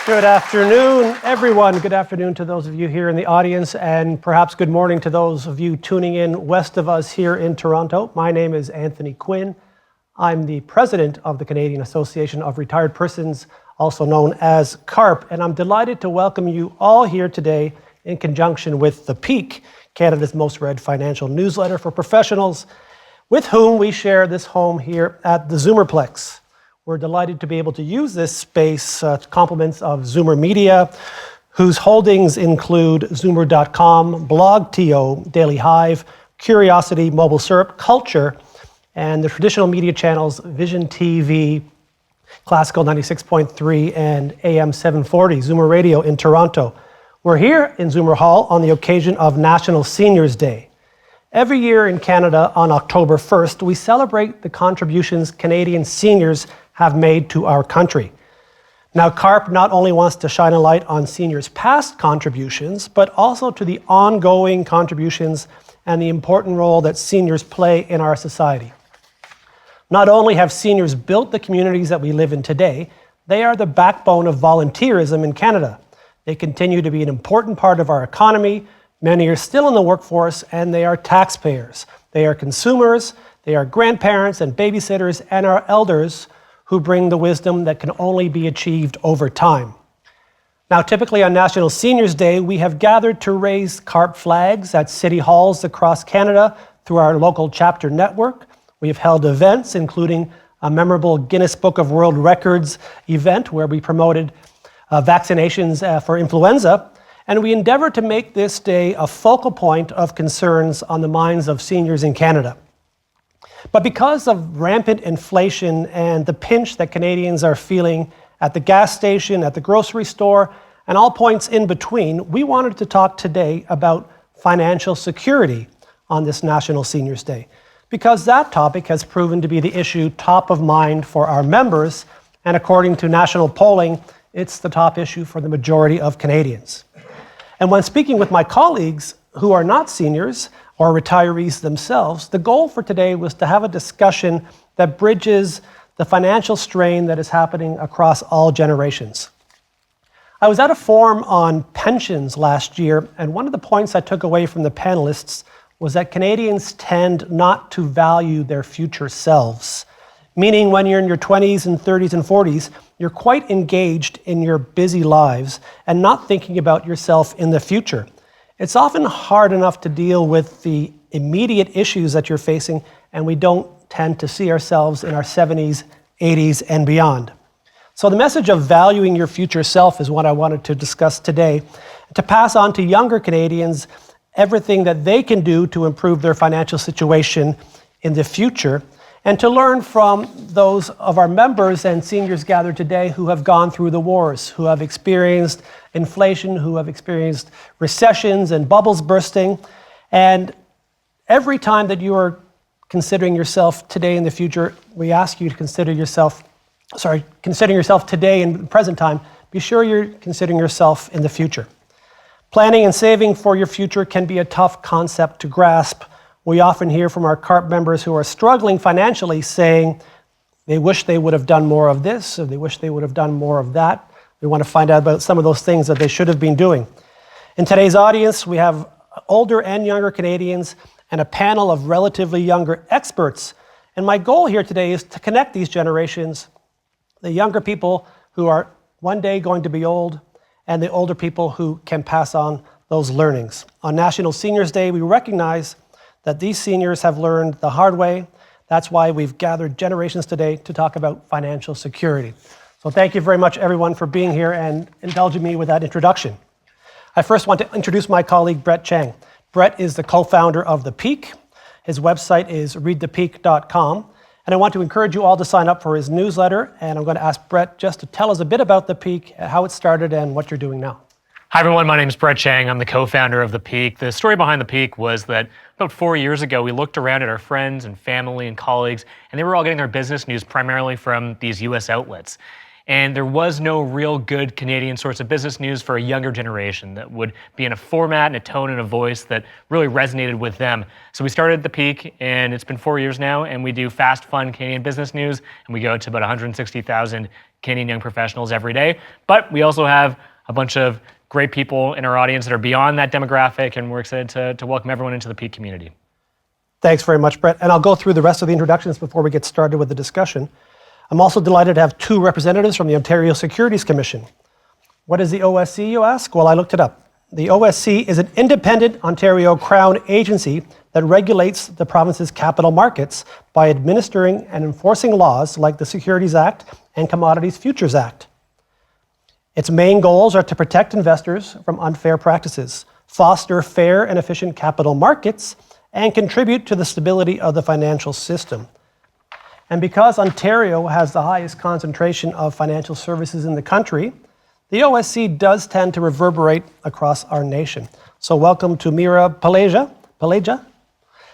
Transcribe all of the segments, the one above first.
Good afternoon, everyone. Good afternoon to those of you here in the audience, and perhaps good morning to those of you tuning in west of us here in Toronto. My name is Anthony Quinn. I'm the president of the Canadian Association of Retired Persons, also known as CARP, and I'm delighted to welcome you all here today in conjunction with The Peak, Canada's most read financial newsletter for professionals, with whom we share this home here at the Zoomerplex. We're delighted to be able to use this space to compliments of ZoomerMedia, whose holdings include Zoomer.com, Blog.to, Daily Hive, Curiosity, Mobile Syrup, Culture, and the traditional media channels Vision TV, Classical 96.3, and AM 740, Zoomer Radio in Toronto. We're here in Zoomer Hall on the occasion of National Seniors Day. Every year in Canada on October 1st, we celebrate the contributions Canadian seniors have made to our country. Now, CARP not only wants to shine a light on seniors' past contributions, but also to the ongoing contributions and the important role that seniors play in our society. Not only have seniors built the communities that we live in today, they are the backbone of volunteerism in Canada. They continue to be an important part of our economy. Many are still in the workforce, and they are taxpayers. They are consumers, they are grandparents and babysitters, and our elders who bring the wisdom that can only be achieved over time. Now, typically on National Seniors Day, we have gathered to raise CARP flags at city halls across Canada through our local chapter network. We have held events, including a memorable Guinness Book of World Records event where we promoted vaccinations for influenza, and we endeavor to make this day a focal point of concerns on the minds of seniors in Canada. But because of rampant inflation and the pinch that Canadians are feeling at the gas station, at the grocery store, and all points in between, we wanted to talk today about financial security on this National Seniors Day, because that topic has proven to be the issue top of mind for our members, and according to national polling, it's the top issue for the majority of Canadians. And when speaking with my colleagues who are not seniors or retirees themselves, the goal for today was to have a discussion that bridges the financial strain that is happening across all generations. I was at a forum on pensions last year, and one of the points I took away from the panelists was that Canadians tend not to value their future selves. Meaning when you're in your 20s and 30s and 40s, you're quite engaged in your busy lives and not thinking about yourself in the future. It's often hard enough to deal with the immediate issues that you're facing, and we don't tend to see ourselves in our 70s, 80s, and beyond. So the message of valuing your future self is what I wanted to discuss today, to pass on to younger Canadians everything that they can do to improve their financial situation in the future, and to learn from those of our members and seniors gathered today who have gone through the wars, who have experienced inflation, who have experienced recessions and bubbles bursting. And every time that you are considering yourself today in the future, we ask you to considering yourself today in the present time, be sure you're considering yourself in the future. Planning and saving for your future can be a tough concept to grasp. We often hear from our CARP members who are struggling financially saying they wish they would have done more of this, or they wish they would have done more of that. We want to find out about some of those things that they should have been doing. In today's audience, we have older and younger Canadians and a panel of relatively younger experts. And my goal here today is to connect these generations, the younger people who are one day going to be old, and the older people who can pass on those learnings. On National Seniors Day, we recognize that these seniors have learned the hard way. That's why we've gathered generations today to talk about financial security. So thank you very much, everyone, for being here and indulging me with that introduction. I first want to introduce my colleague, Brett Chang. Brett is the co-founder of The Peak. His website is readthepeak.com. And I want to encourage you all to sign up for his newsletter. And I'm going to ask Brett just to tell us a bit about The Peak, how it started, and what you're doing now. Hi everyone, my name is Brett Chang. I'm the co-founder of The Peak. The story behind The Peak was that about 4 years ago, we looked around at our friends and family and colleagues, and they were all getting their business news primarily from these US outlets. And there was no real good Canadian source of business news for a younger generation that would be in a format and a tone and a voice that really resonated with them. So we started at the Peak, and it's been 4 years now, and we do fast, fun Canadian business news, and we go to about 160,000 Canadian young professionals every day. But we also have a bunch of great people in our audience that are beyond that demographic, and we're excited to welcome everyone into the Peak community. Thanks very much, Brett. And I'll go through the rest of the introductions before we get started with the discussion. I'm also delighted to have two representatives from the Ontario Securities Commission. What is the OSC, you ask? Well, I looked it up. The OSC is an independent Ontario Crown agency that regulates the province's capital markets by administering and enforcing laws like the Securities Act and Commodities Futures Act. Its main goals are to protect investors from unfair practices, foster fair and efficient capital markets, and contribute to the stability of the financial system. And because Ontario has the highest concentration of financial services in the country, the OSC does tend to reverberate across our nation. So welcome to Mira Paleja.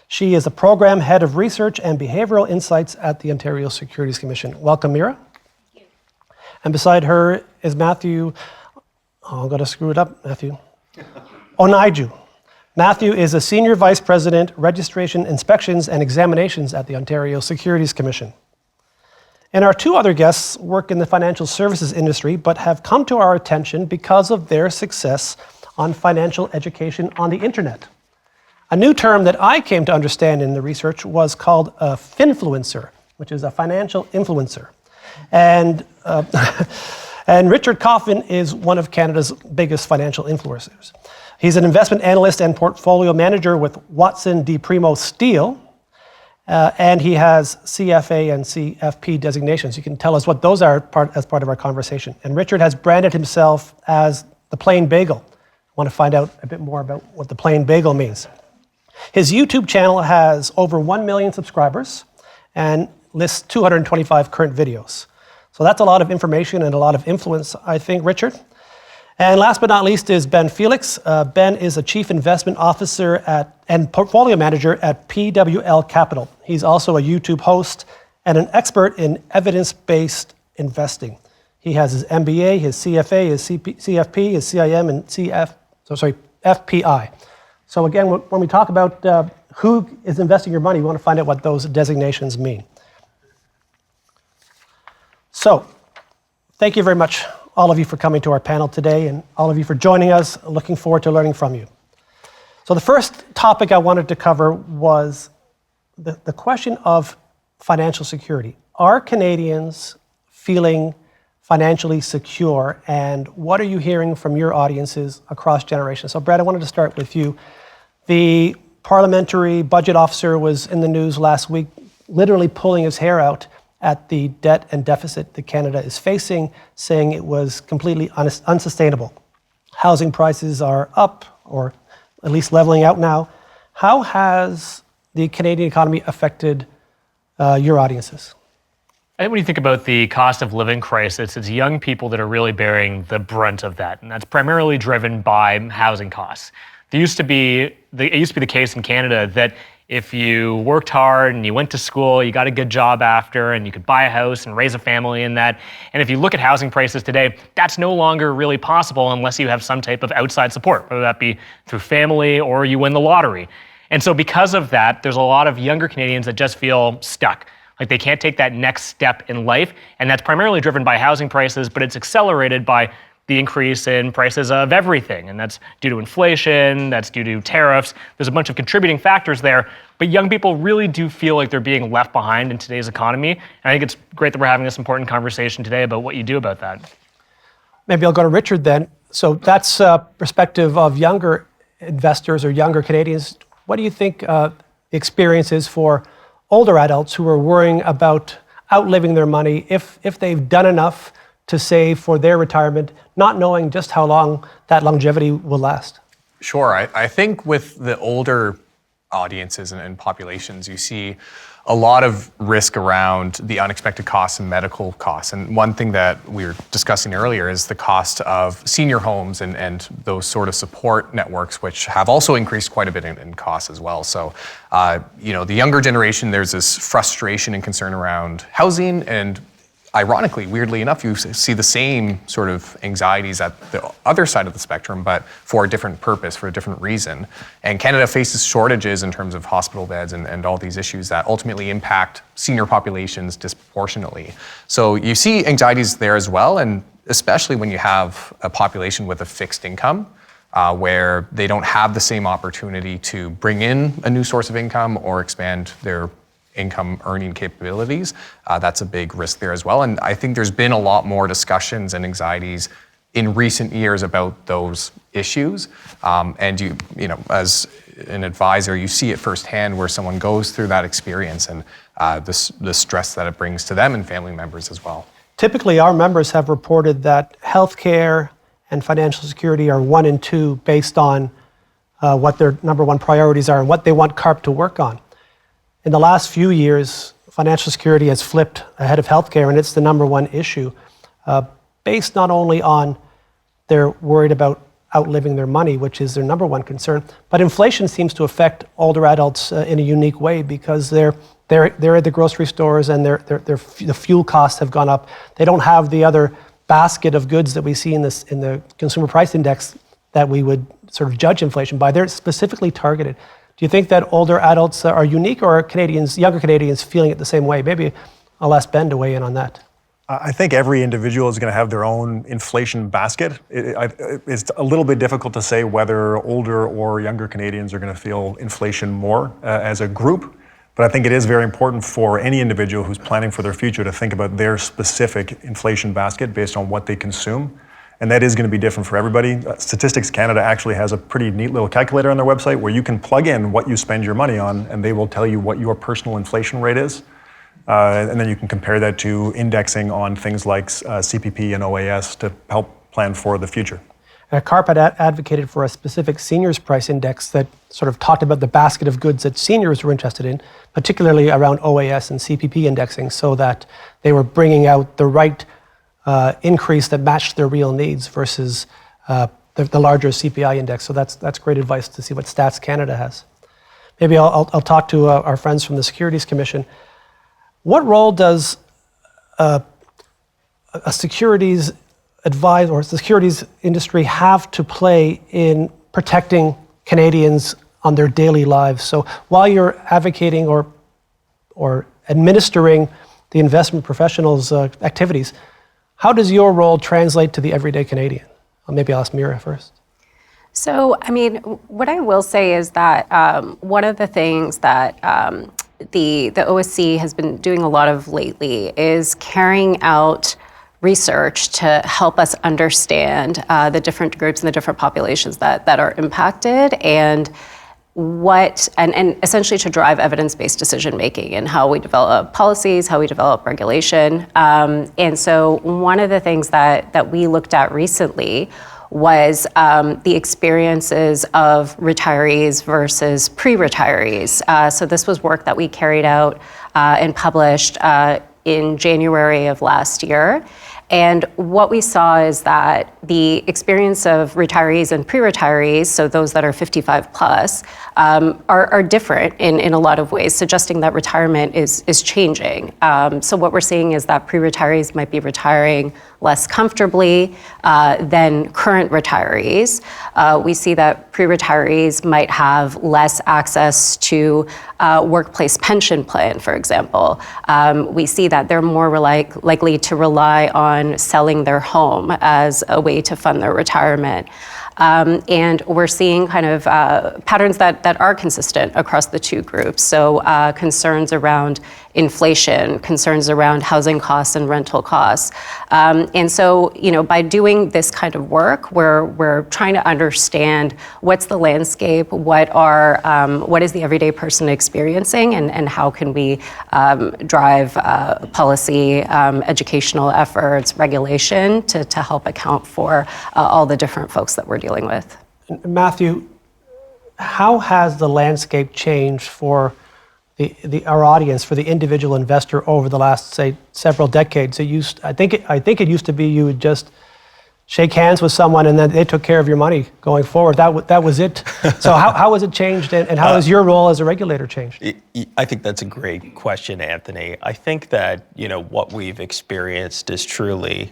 She is the Program Head of Research and Behavioral Insights at the Ontario Securities Commission. Welcome, Mira. Thank you. And beside her is Matthew, I'm going to screw it up, Matthew. Onaiju. Matthew is a Senior Vice President, Registration, Inspections and Examinations at the Ontario Securities Commission. And our two other guests work in the financial services industry, but have come to our attention because of their success on financial education on the internet. A new term that I came to understand in the research was called a finfluencer, which is a financial influencer. And Richard Coffin is one of Canada's biggest financial influencers. He's an investment analyst and portfolio manager with Watson D. Primo Steele, and he has CFA and CFP designations. You can tell us what those are as part of our conversation. And Richard has branded himself as the Plain Bagel. I want to find out a bit more about what the Plain Bagel means. His YouTube channel has over 1 million subscribers and lists 225 current videos. So that's a lot of information and a lot of influence, I think, Richard. And last but not least is Ben Felix. Ben is a Chief Investment Officer and Portfolio Manager at PWL Capital. He's also a YouTube host and an expert in evidence-based investing. He has his MBA, his CFA, his CFP, his CIM, and FPI. So again, when we talk about who is investing your money, we want to find out what those designations mean. So, thank you very much, all of you, for coming to our panel today, and all of you for joining us. Looking forward to learning from you. So the first topic I wanted to cover was the question of financial security. Are Canadians feeling financially secure, and what are you hearing from your audiences across generations? So Brad, I wanted to start with you. The parliamentary budget officer was in the news last week, literally pulling his hair out at the debt and deficit that Canada is facing, saying it was completely unsustainable. Housing prices are up, or at least leveling out now. How has the Canadian economy affected your audiences? I think when you think about the cost of living crisis, it's young people that are really bearing the brunt of that, and that's primarily driven by housing costs. It used to be the case in Canada that if you worked hard and you went to school, you got a good job after, and you could buy a house and raise a family in that. And if you look at housing prices today, that's no longer really possible unless you have some type of outside support, whether that be through family or you win the lottery. And so because of that, there's a lot of younger Canadians that just feel stuck. Like they can't take that next step in life. And that's primarily driven by housing prices, but it's accelerated by the increase in prices of everything. And that's due to inflation, that's due to tariffs. There's a bunch of contributing factors there, but young people really do feel like they're being left behind in today's economy. And I think it's great that we're having this important conversation today about what you do about that. Maybe I'll go to Richard then. So that's perspective of younger investors or younger Canadians. What do you think the experience is for older adults who are worrying about outliving their money if they've done enough to save for their retirement, not knowing just how long that longevity will last? Sure. I think with the older audiences and populations, you see a lot of risk around the unexpected costs and medical costs. And one thing that we were discussing earlier is the cost of senior homes and those sort of support networks, which have also increased quite a bit in costs as well. So, the younger generation, there's this frustration and concern around housing, and ironically, weirdly enough, you see the same sort of anxieties at the other side of the spectrum, but for a different purpose, for a different reason. And Canada faces shortages in terms of hospital beds and all these issues that ultimately impact senior populations disproportionately. So you see anxieties there as well, and especially when you have a population with a fixed income, where they don't have the same opportunity to bring in a new source of income or expand their income earning capabilities. That's a big risk there as well. And I think there's been a lot more discussions and anxieties in recent years about those issues. And you know, as an advisor, you see it firsthand where someone goes through that experience and the stress that it brings to them and family members as well. Typically, our members have reported that healthcare and financial security are 1 and 2 based on what their number 1 priorities are and what they want CARP to work on. In the last few years, financial security has flipped ahead of healthcare, and it's the number 1 issue, based not only on they're worried about outliving their money, which is their number 1 concern, but inflation seems to affect older adults in a unique way because they're at the grocery stores and the fuel costs have gone up. They don't have the other basket of goods that we see in the consumer price index that we would sort of judge inflation by. They're specifically targeted. Do you think that older adults are unique, or are Canadians, younger Canadians, feeling it the same way? Maybe I'll ask Ben to weigh in on that. I think every individual is going to have their own inflation basket. It's a little bit difficult to say whether older or younger Canadians are going to feel inflation more as a group. But I think it is very important for any individual who's planning for their future to think about their specific inflation basket based on what they consume. And that is going to be different for everybody. Statistics Canada actually has a pretty neat little calculator on their website where you can plug in what you spend your money on, and they will tell you what your personal inflation rate is. And then you can compare that to indexing on things like CPP and OAS to help plan for the future. CARP had advocated for a specific seniors price index that sort of talked about the basket of goods that seniors were interested in, particularly around OAS and CPP indexing, so that they were bringing out the right increase that matched their real needs versus the larger CPI index. So that's great advice to see what Stats Canada has. Maybe I'll talk to our friends from the Securities Commission. What role does a securities advise or securities industry have to play in protecting Canadians on their daily lives? So while you're advocating or administering the investment professionals' activities, how does your role translate to the everyday Canadian? Maybe I'll ask Mira first. So, I mean, what I will say is that one of the things that the OSC has been doing a lot of lately is carrying out research to help us understand the different groups and the different populations that are impacted, and essentially to drive evidence-based decision making and how we develop policies, how we develop regulation. And so one of the things that we looked at recently was the experiences of retirees versus pre-retirees. So this was work that we carried out and published in January of last year. And what we saw is that the experience of retirees and pre-retirees, so those that are 55 plus, are different in a lot of ways, suggesting that retirement is changing. So what we're seeing is that pre-retirees might be retiring less comfortably than current retirees. We see that pre-retirees might have less access to workplace pension plan, for example. We see that they're more likely to rely on selling their home as a way to fund their retirement. And we're seeing kind of patterns that are consistent across the two groups. So concerns around inflation, concerns around housing costs and rental costs. And so, you know, by doing this kind of work, we're trying to understand what's the landscape, what is the everyday person experiencing, and how can we drive policy, educational efforts, regulation to help account for all the different folks that we're dealing with. Matthew, how has the landscape changed for our audience, for the individual investor over the last, say, several decades? I think it used to be you would just shake hands with someone and then they took care of your money going forward. That was it. So how has it changed, and how has your role as a regulator changed? I think that's a great question, Anthony. I think that, what we've experienced is truly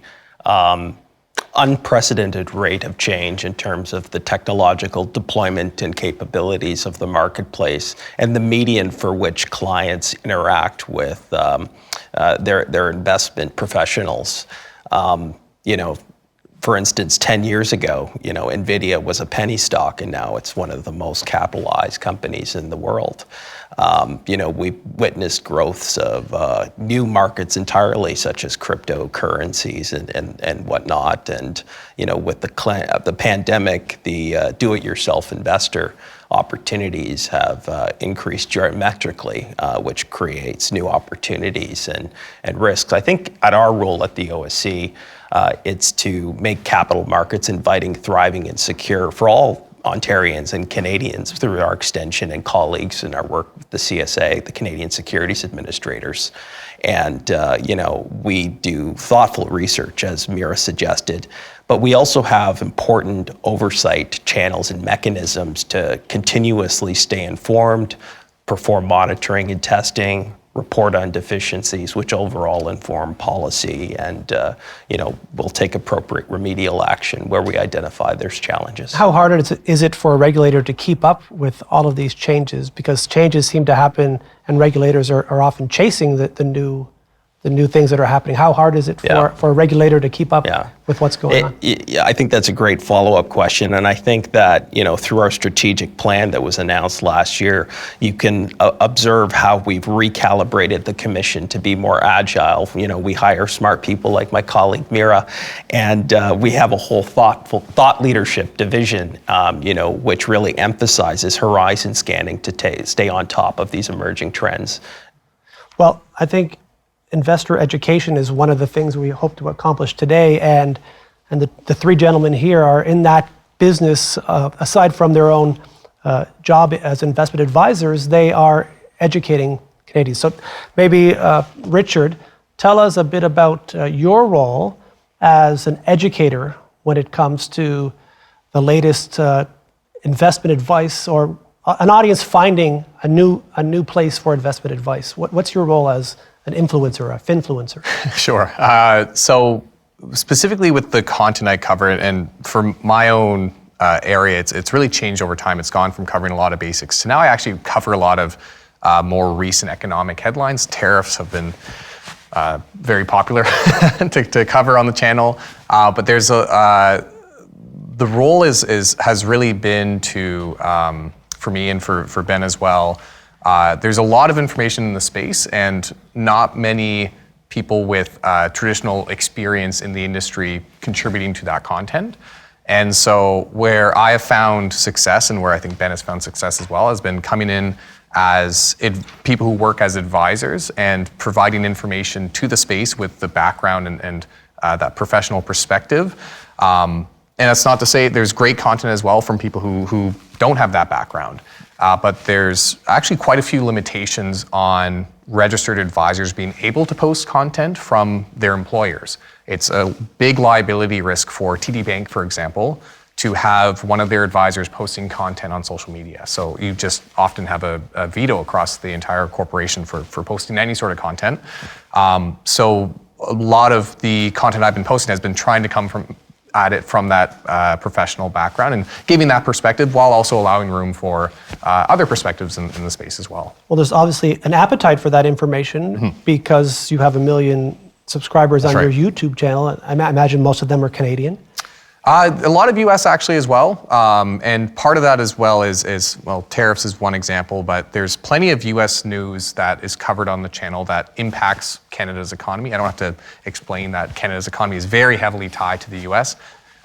unprecedented rate of change in terms of the technological deployment and capabilities of the marketplace and the median for which clients interact with their investment professionals. For instance, 10 years ago, NVIDIA was a penny stock, and now it's one of the most capitalized companies in the world. We've witnessed growths of new markets entirely, such as cryptocurrencies and whatnot. And, with the pandemic, the do-it-yourself investor opportunities have increased geometrically, which creates new opportunities and risks. I think at our role at the OSC, it's to make capital markets inviting, thriving, and secure for all Ontarians and Canadians through our extension and colleagues in our work with the CSA, the Canadian Securities Administrators. And, we do thoughtful research, as Mira suggested, but we also have important oversight channels and mechanisms to continuously stay informed, perform monitoring and testing, report on deficiencies, which overall inform policy, and we'll take appropriate remedial action where we identify there's challenges. How hard is it for a regulator to keep up with all of these changes? Because changes seem to happen, and regulators are often chasing the new things that are happening. How hard is it for a regulator to keep up with what's going on? I think that's a great follow-up question, and I think that through our strategic plan that was announced last year, you can observe how we've recalibrated the commission to be more agile. We hire smart people like my colleague Mira, and we have a whole thought leadership division, which really emphasizes horizon scanning to stay on top of these emerging trends. Well, I think investor education is one of the things we hope to accomplish today, and the three gentlemen here are in that business. Aside from their own job as investment advisors, they are educating Canadians. So maybe, Richard, tell us a bit about your role as an educator when it comes to the latest investment advice, or an audience finding a new place for investment advice. What's your role as an influencer, a finfluencer? Sure. So specifically with the content I cover, and for my own area, it's really changed over time. It's gone from covering a lot of basics to now I actually cover a lot of more recent economic headlines. Tariffs have been very popular to cover on the channel, but there's the role has really been to for me and for Ben as well. There's a lot of information in the space, and not many people with traditional experience in the industry contributing to that content. And so where I have found success, and where I think Ben has found success as well, has been coming in as people who work as advisors and providing information to the space with the background and that professional perspective. And that's not to say there's great content as well from people who don't have that background. But there's actually quite a few limitations on registered advisors being able to post content from their employers. It's a big liability risk for TD Bank, for example, to have one of their advisors posting content on social media. So you just often have a veto across the entire corporation for posting any sort of content. So a lot of the content I've been posting has been trying to come from that professional background and giving that perspective while also allowing room for other perspectives in the space as well. Well, there's obviously an appetite for that information because you have 1 million subscribers on your YouTube channel. I imagine most of them are Canadian. A lot of US actually as well. And part of that as well is tariffs is one example, but there's plenty of US news that is covered on the channel that impacts Canada's economy. I don't have to explain that Canada's economy is very heavily tied to the US,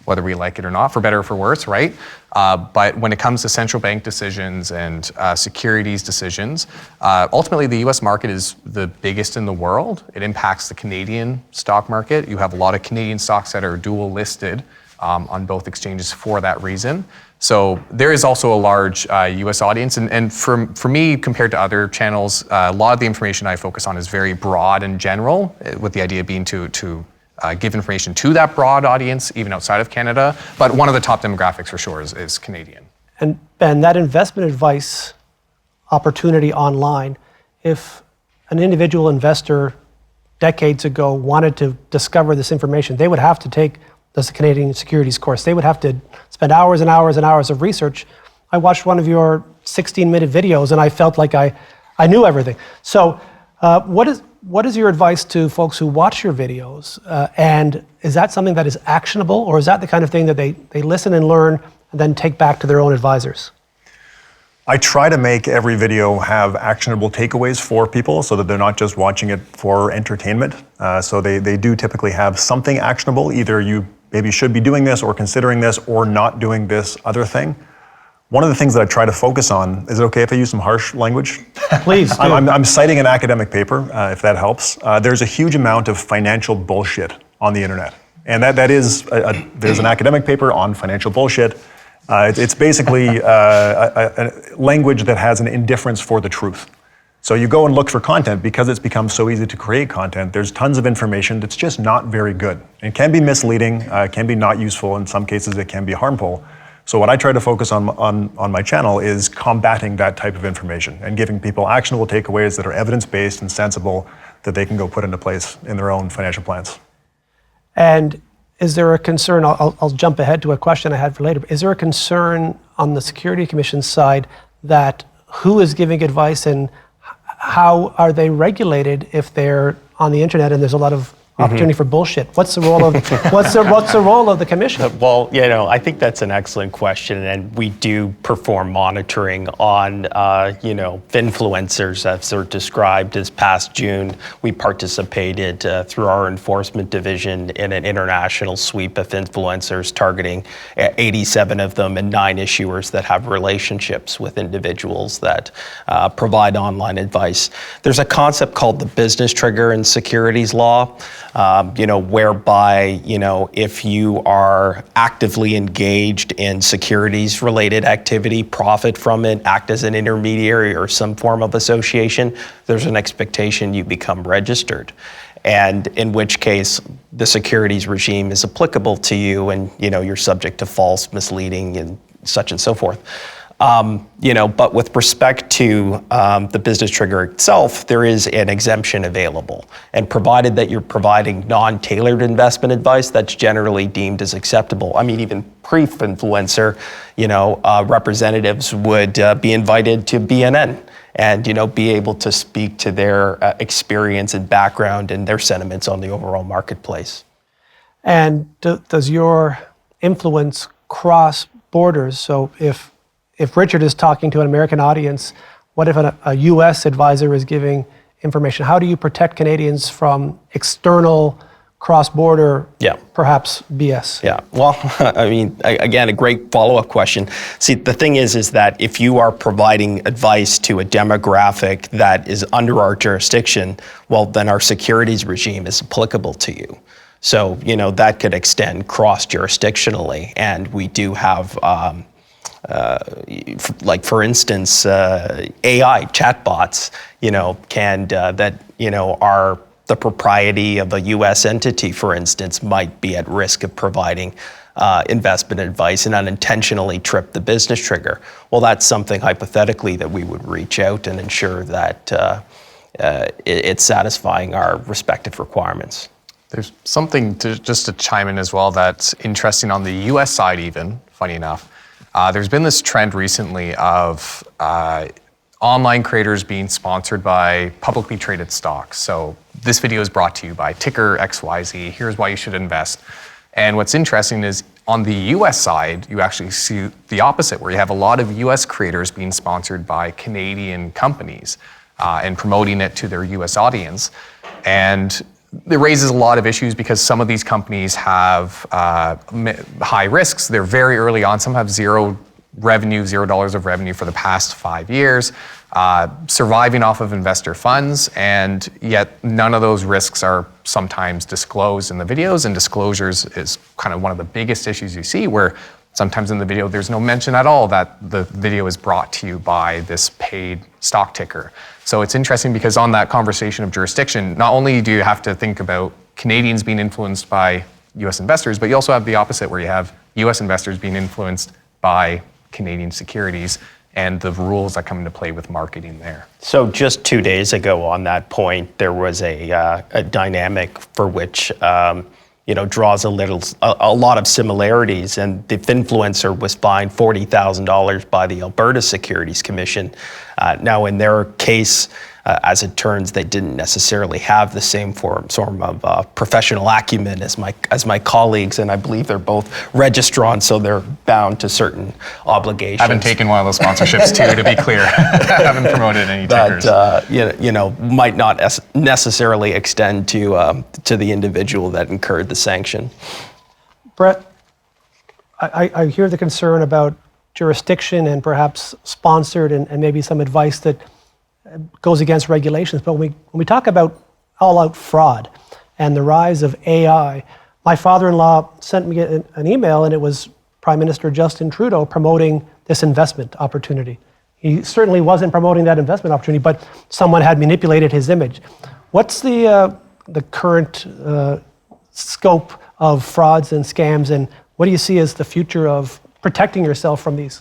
whether we like it or not, for better or for worse, right? But when it comes to central bank decisions and securities decisions, ultimately the US market is the biggest in the world. It impacts the Canadian stock market. You have a lot of Canadian stocks that are dual listed on both exchanges for that reason. So there is also a large US audience. And for me, compared to other channels, a lot of the information I focus on is very broad and general, with the idea being to give information to that broad audience, even outside of Canada. But one of the top demographics for sure is Canadian. And Ben, that investment advice opportunity online, if an individual investor decades ago wanted to discover this information, they would have to take the Canadian securities course. They would have to spend hours and hours and hours of research. I watched one of your 16-minute videos and I felt like I knew everything. So what is your advice to folks who watch your videos? And is that something that is actionable, or is that the kind of thing that they listen and learn and then take back to their own advisors? I try to make every video have actionable takeaways for people so that they're not just watching it for entertainment. So they do typically have something actionable. Either you maybe should be doing this or considering this or not doing this other thing. One of the things that I try to focus on, is it okay if I use some harsh language? Please do. I'm citing an academic paper, if that helps. There's a huge amount of financial bullshit on the internet. And that is, there's an academic paper on financial bullshit. It's basically a language that has an indifference for the truth. So you go and look for content because it's become so easy to create content. There's tons of information that's just not very good. It can be misleading, can be not useful. In some cases, it can be harmful. So what I try to focus on my channel is combating that type of information and giving people actionable takeaways that are evidence-based and sensible that they can go put into place in their own financial plans. And is there a concern, I'll jump ahead to a question I had for later, but is there a concern on the Security Commission side that who is giving advice and how are they regulated if they're on the internet and there's a lot of opportunity for bullshit? What's the role of what's the role of the commission? Well, I think that's an excellent question, and we do perform monitoring on influencers as they're described. This past June, we participated through our enforcement division in an international sweep of influencers targeting 87 of them and 9 issuers that have relationships with individuals that provide online advice. There's a concept called the business trigger in securities law. Whereby, if you are actively engaged in securities related activity, profit from it, act as an intermediary or some form of association, there's an expectation you become registered. And in which case the securities regime is applicable to you and, you're subject to false, misleading and such and so forth. But with respect to the business trigger itself, there is an exemption available. And provided that you're providing non-tailored investment advice, that's generally deemed as acceptable. I mean, even pre-influencer, representatives would be invited to BNN and, be able to speak to their experience and background and their sentiments on the overall marketplace. And does your influence cross borders? So if Richard is talking to an American audience, what if a U.S. advisor is giving information? How do you protect Canadians from external cross-border, perhaps BS? Yeah, well, again, a great follow-up question. See, the thing is that if you are providing advice to a demographic that is under our jurisdiction, well, then our securities regime is applicable to you. So, that could extend cross-jurisdictionally, and we do have for instance, AI chatbots, are the propriety of a U.S. entity, for instance, might be at risk of providing investment advice and unintentionally trip the business trigger. Well, that's something hypothetically that we would reach out and ensure that it's satisfying our respective requirements. There's something just to chime in as well that's interesting on the U.S. side even, funny enough. There's been this trend recently of online creators being sponsored by publicly traded stocks. So this video is brought to you by ticker XYZ. Here's why you should invest. And what's interesting is on the US side, you actually see the opposite, where you have a lot of US creators being sponsored by Canadian companies and promoting it to their US audience. And it raises a lot of issues because some of these companies have high risks. They're very early on. Some have $0 of revenue for the past 5 years, surviving off of investor funds, and yet none of those risks are sometimes disclosed in the videos, and disclosures is kind of one of the biggest issues you see, where sometimes in the video there's no mention at all that the video is brought to you by this paid stock ticker. So it's interesting because on that conversation of jurisdiction, not only do you have to think about Canadians being influenced by US investors, but you also have the opposite where you have US investors being influenced by Canadian securities and the rules that come into play with marketing there. So just 2 days ago on that point, there was a dynamic for which draws a lot of similarities, and the influencer was fined $40,000 by the Alberta Securities Commission. Now, in their case, as it turns, they didn't necessarily have the same form of professional acumen as my colleagues, and I believe they're both registrants, so they're bound to certain obligations. I haven't taken one of those sponsorships too, to be clear. I haven't promoted any tickers. But might not necessarily extend to the individual that incurred the sanction. Brett, I hear the concern about jurisdiction and perhaps sponsored and maybe some advice that goes against regulations. But when we talk about all-out fraud and the rise of AI, my father-in-law sent me an email, and it was Prime Minister Justin Trudeau promoting this investment opportunity. He certainly wasn't promoting that investment opportunity, but someone had manipulated his image. What's the current scope of frauds and scams, and what do you see as the future of protecting yourself from these?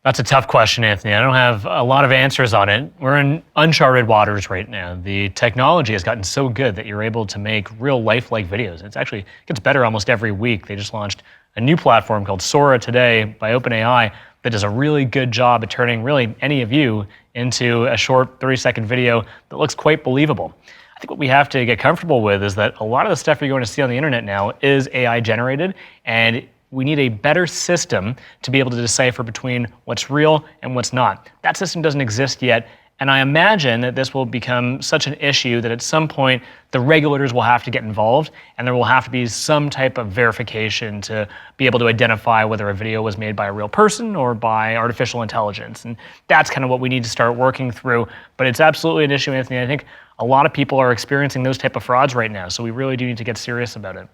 That's a tough question, Anthony. I don't have a lot of answers on it. We're in uncharted waters right now. The technology has gotten so good that you're able to make real lifelike videos. It gets better almost every week. They just launched a new platform called Sora today by OpenAI that does a really good job at turning really any of you into a short 30-second video that looks quite believable. I think what we have to get comfortable with is that a lot of the stuff you're going to see on the internet now is AI generated, and we need a better system to be able to decipher between what's real and what's not. That system doesn't exist yet, and I imagine that this will become such an issue that at some point the regulators will have to get involved, and there will have to be some type of verification to be able to identify whether a video was made by a real person or by artificial intelligence. And that's kind of what we need to start working through. But it's absolutely an issue, Anthony. I think a lot of people are experiencing those type of frauds right now, so we really do need to get serious about it.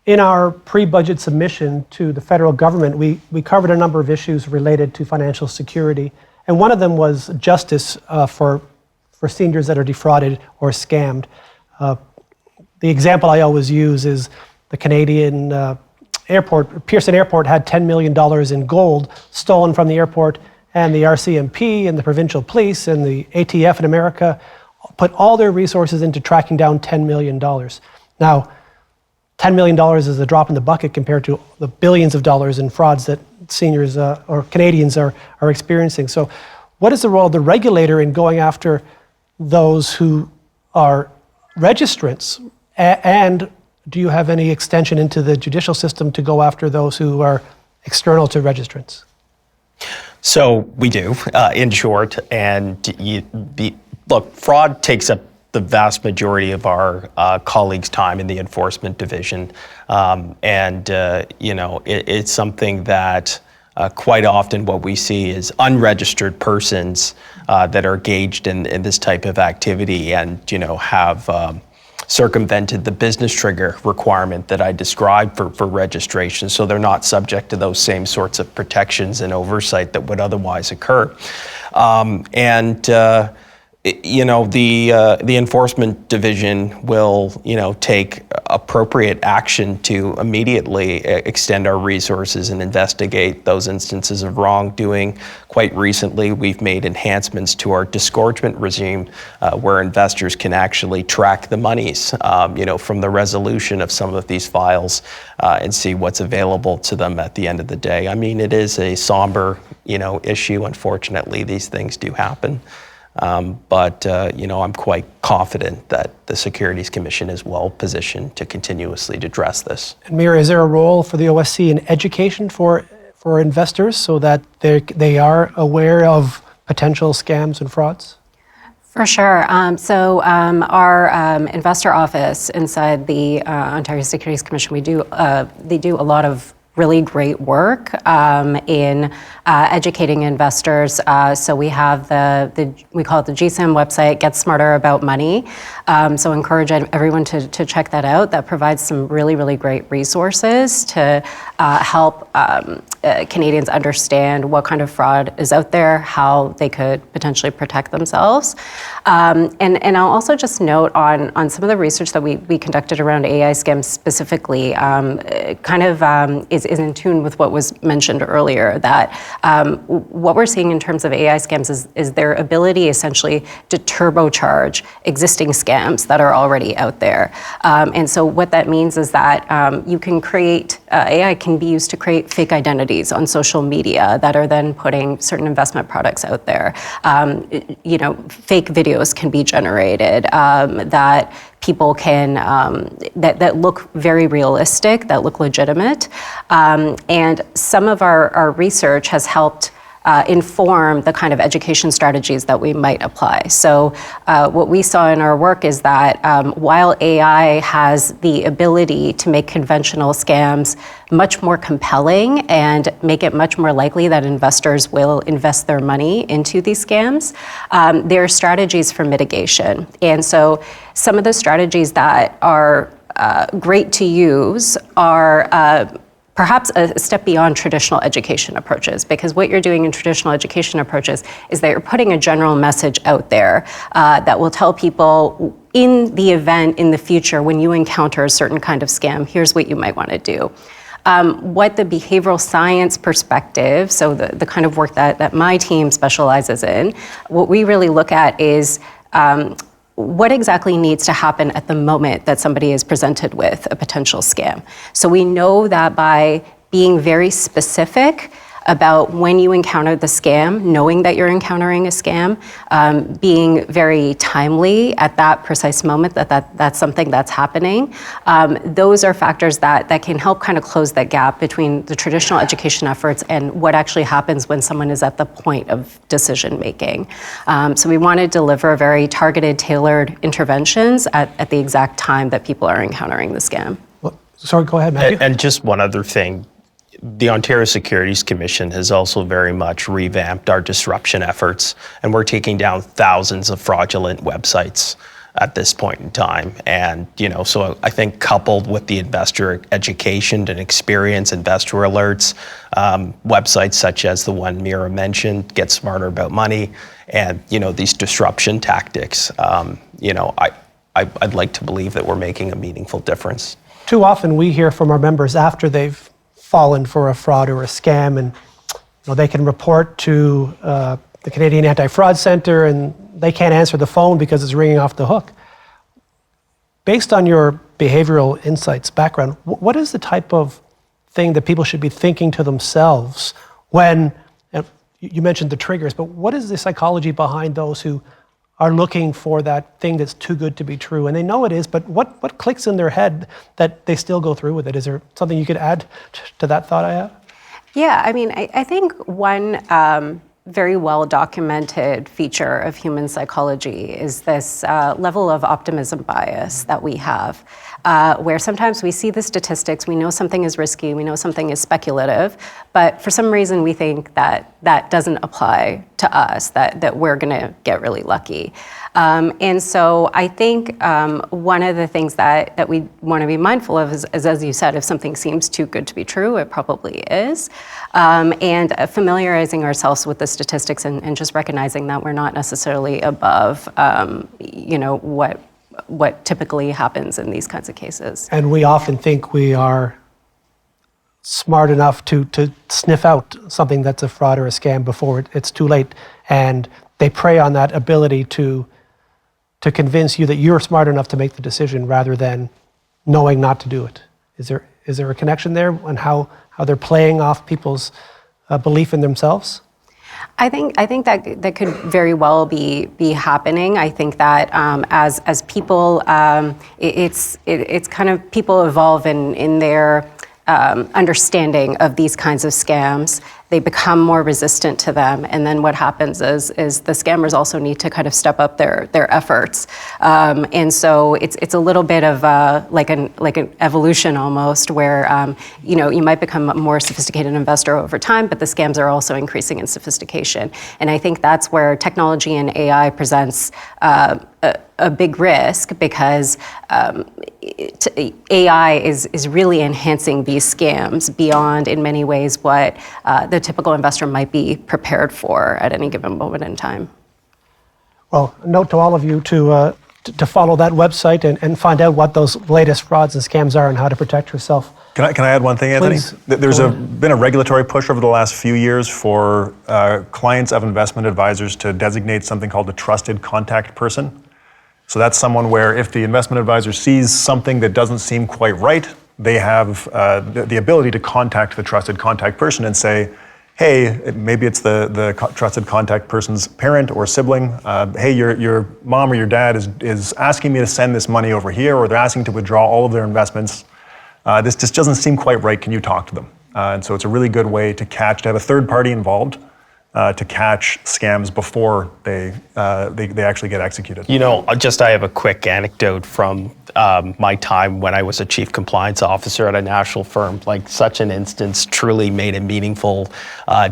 In our pre-budget submission to the federal government, we covered a number of issues related to financial security, and one of them was justice for seniors that are defrauded or scammed. The example I always use is the Canadian airport. Pearson Airport had $10 million in gold stolen from the airport, and the RCMP and the provincial police and the ATF in America put all their resources into tracking down $10 million. Now, $10 million is a drop in the bucket compared to the billions of dollars in frauds that seniors or Canadians are experiencing. So what is the role of the regulator in going after those who are registrants? And do you have any extension into the judicial system to go after those who are external to registrants? So we do, in short, and look, fraud takes up the vast majority of our colleagues' time in the enforcement division, it's something that quite often what we see is unregistered persons that are engaged in this type of activity and have circumvented the business trigger requirement that I described for registration, so they're not subject to those same sorts of protections and oversight that would otherwise occur. The enforcement division will, take appropriate action to immediately extend our resources and investigate those instances of wrongdoing. Quite recently, we've made enhancements to our disgorgement regime, where investors can actually track the monies, from the resolution of some of these files, and see what's available to them at the end of the day. I mean, it is a somber, issue. Unfortunately, these things do happen. But I'm quite confident that the Securities Commission is well positioned to continuously address this. And Mira, is there a role for the OSC in education for investors so that they are aware of potential scams and frauds? For sure. Our investor office inside the Ontario Securities Commission, they do a lot of really great work in educating investors. So we have we call it the GSAM website, Get Smarter About Money. So encourage everyone to check that out. That provides some really, really great resources to help Canadians understand what kind of fraud is out there, how they could potentially protect themselves. And I'll also just note on some of the research that we conducted around AI scams specifically, is in tune with what was mentioned earlier, that what we're seeing in terms of AI scams is their ability essentially to turbocharge existing scams that are already out there. And so what that means is that you can create, AI can be used to create fake identities on social media that are then putting certain investment products out there. Fake videos can be generated that people can, that look very realistic, that look legitimate. And some of our research has helped inform the kind of education strategies that we might apply. So what we saw in our work is that while AI has the ability to make conventional scams much more compelling and make it much more likely that investors will invest their money into these scams, there are strategies for mitigation. And so some of the strategies that are great to use are perhaps a step beyond traditional education approaches, because what you're doing in traditional education approaches is that you're putting a general message out there that will tell people in the event in the future when you encounter a certain kind of scam, here's what you might want to do. What the behavioral science perspective, so the kind of work that my team specializes in, what we really look at is what exactly needs to happen at the moment that somebody is presented with a potential scam. So we know that by being very specific about when you encounter the scam, knowing that you're encountering a scam, being very timely at that precise moment that's something that's happening. Those are factors that can help kind of close that gap between the traditional education efforts and what actually happens when someone is at the point of decision making. So we want to deliver very targeted, tailored interventions at the exact time that people are encountering the scam. Well, sorry, go ahead, Matthew. And just one other thing. The Ontario Securities Commission has also very much revamped our disruption efforts, and we're taking down thousands of fraudulent websites at this point in time. And, so I think coupled with the investor education and experience, investor alerts, websites such as the one Mira mentioned, Get Smarter About Money, and, these disruption tactics, I'd like to believe that we're making a meaningful difference. Too often we hear from our members after they've fallen for a fraud or a scam, and they can report to the Canadian Anti-Fraud Centre and they can't answer the phone because it's ringing off the hook. Based on your behavioral insights background, what is the type of thing that people should be thinking to themselves when, you mentioned the triggers, but what is the psychology behind those who are looking for that thing that's too good to be true? And they know it is, but what clicks in their head that they still go through with it? Is there something you could add to that thought I have? Yeah, I think one very well documented feature of human psychology is this level of optimism bias that we have, where sometimes we see the statistics, we know something is risky, we know something is speculative, but for some reason we think that that doesn't apply to us, that we're gonna get really lucky. And so I think one of the things that we want to be mindful of is, as you said, if something seems too good to be true, it probably is. And familiarizing ourselves with the statistics and just recognizing that we're not necessarily above, what typically happens in these kinds of cases. And we often think we are smart enough to sniff out something that's a fraud or a scam before it's too late. And they prey on that ability to convince you that you're smart enough to make the decision rather than knowing not to do it. Is there a connection there on how they're playing off people's belief in themselves? I think that could very well be happening. I think that as people, it's kind of people evolve in their understanding of these kinds of scams, they become more resistant to them. And then what happens is the scammers also need to kind of step up their efforts. And so it's a little bit of like an evolution almost, where you might become a more sophisticated investor over time, but the scams are also increasing in sophistication. And I think that's where technology and AI presents a big risk, because AI is really enhancing these scams beyond, in many ways, what the typical investor might be prepared for at any given moment in time. Well, a note to all of you to follow that website and find out what those latest frauds and scams are and how to protect yourself. Can I add one thing, Anthony? Please. There's been a regulatory push over the last few years for clients of investment advisors to designate something called a trusted contact person. So that's someone where if the investment advisor sees something that doesn't seem quite right, they have the ability to contact the trusted contact person and say, hey, maybe it's the trusted contact person's parent or sibling. Hey, your mom or your dad is asking me to send this money over here, or they're asking to withdraw all of their investments. This just doesn't seem quite right. Can you talk to them? And so it's a really good way to have a third party involved to catch scams before they actually get executed. I have a quick anecdote from my time when I was a chief compliance officer at a national firm. Like, such an instance truly made a meaningful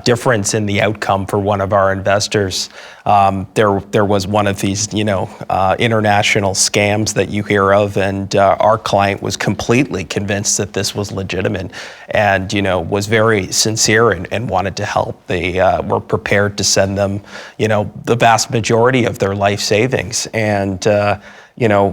difference in the outcome for one of our investors. There was one of these, international scams that you hear of, and our client was completely convinced that this was legitimate, and was very sincere and wanted to help. They were prepared to send them, the vast majority of their life savings, and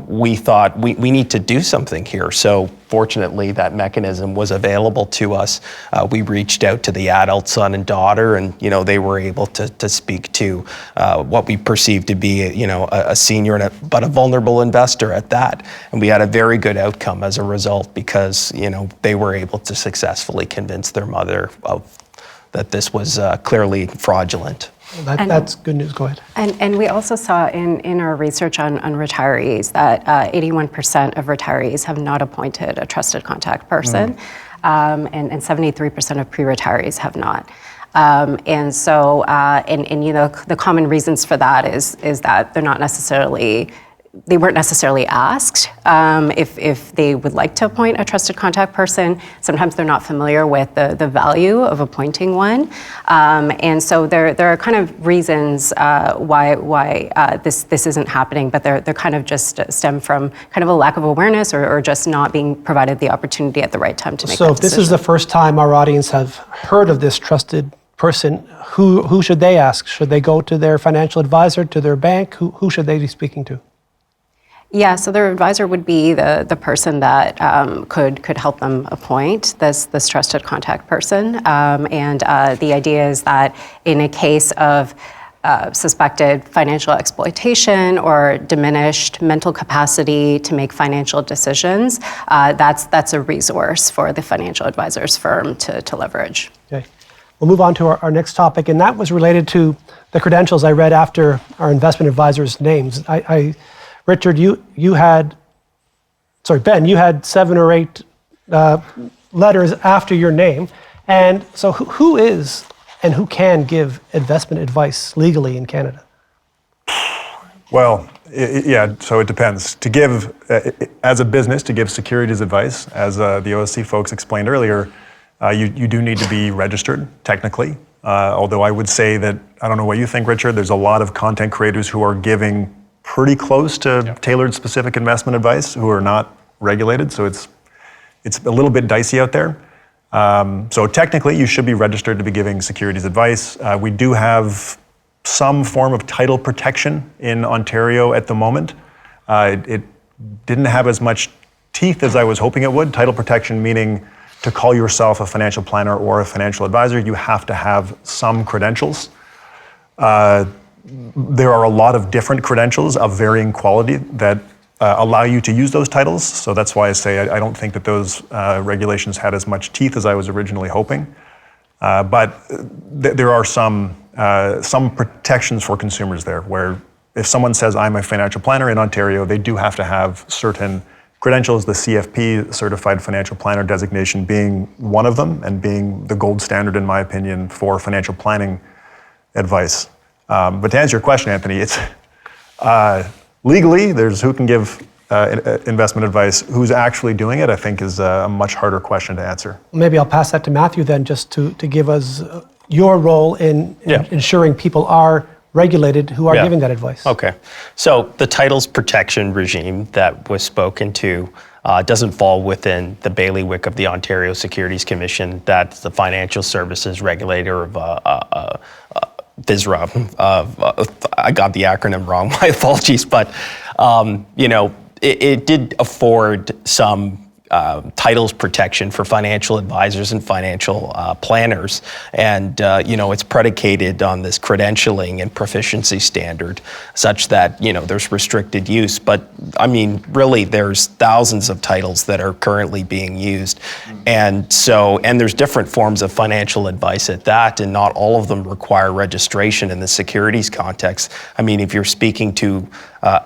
we thought we need to do something here. So fortunately, that mechanism was available to us. We reached out to the adult son and daughter, and they were able to speak to what we perceived to be a senior but a vulnerable investor at that. And we had a very good outcome as a result, because they were able to successfully convince their mother that this was clearly fraudulent. That's good news. Go ahead. And we also saw in our research on retirees that 81% of retirees have not appointed a trusted contact person, and 73% of pre-retirees have not. And so, the common reasons for that is that they weren't necessarily asked if they would like to appoint a trusted contact person. Sometimes they're not familiar with the value of appointing one. And so there are kind of reasons why this isn't happening, but they're kind of just stem from kind of a lack of awareness or just not being provided the opportunity at the right time to make that decision. So if this is the first time our audience have heard of this trusted person, who should they ask? Should they go to their financial advisor, to their bank? Who should they be speaking to? Yeah, so their advisor would be the person that could help them appoint this trusted contact person. And the idea is that in a case of suspected financial exploitation or diminished mental capacity to make financial decisions, that's a resource for the financial advisor's firm to leverage. Okay. We'll move on to our next topic, and that was related to the credentials I read after our investment advisors' names. Richard, Ben, you had 7 or 8 letters after your name. And so who is and who can give investment advice legally in Canada? Well, so it depends. To give, as a business, to give securities advice, as the OSC folks explained earlier, you do need to be registered, technically. Although I would say that, I don't know what you think, Richard, there's a lot of content creators who are giving pretty close to tailored specific investment advice who are not regulated, so it's a little bit dicey out there. So technically, you should be registered to be giving securities advice. We do have some form of title protection in Ontario at the moment. It didn't have as much teeth as I was hoping it would. Title protection meaning to call yourself a financial planner or a financial advisor, you have to have some credentials. There are a lot of different credentials of varying quality that allow you to use those titles. So that's why I say I don't think that those regulations had as much teeth as I was originally hoping. But there are some protections for consumers there, where if someone says I'm a financial planner in Ontario, they do have to have certain Credentials, the CFP, Certified Financial Planner designation, being one of them and being the gold standard, in my opinion, for financial planning advice. But to answer your question, Anthony, it's legally, there's who can give investment advice. Who's actually doing it, I think, is a much harder question to answer. Maybe I'll pass that to Matthew then, just to give us your role in ensuring people are regulated who are giving that advice. Okay. So the titles protection regime that was spoken to doesn't fall within the bailiwick of the Ontario Securities Commission. That's the financial services regulator of FSRA. I got the acronym wrong, my apologies. But, it did afford some titles protection for financial advisors and financial planners. And, it's predicated on this credentialing and proficiency standard such that, there's restricted use. But I mean, really, there's thousands of titles that are currently being used. And there's different forms of financial advice at that, and not all of them require registration in the securities context. I mean, if you're speaking to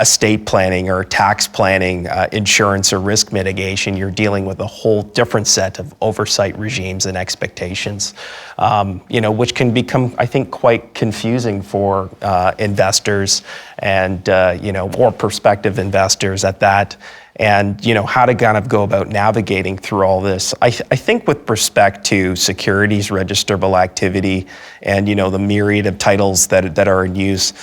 estate planning or tax planning, insurance or risk mitigation, you're dealing with a whole different set of oversight regimes and expectations, which can become, I think, quite confusing for investors and, or prospective investors at that. And, how to kind of go about navigating through all this. I think with respect to securities registrable activity and, the myriad of titles that are in use,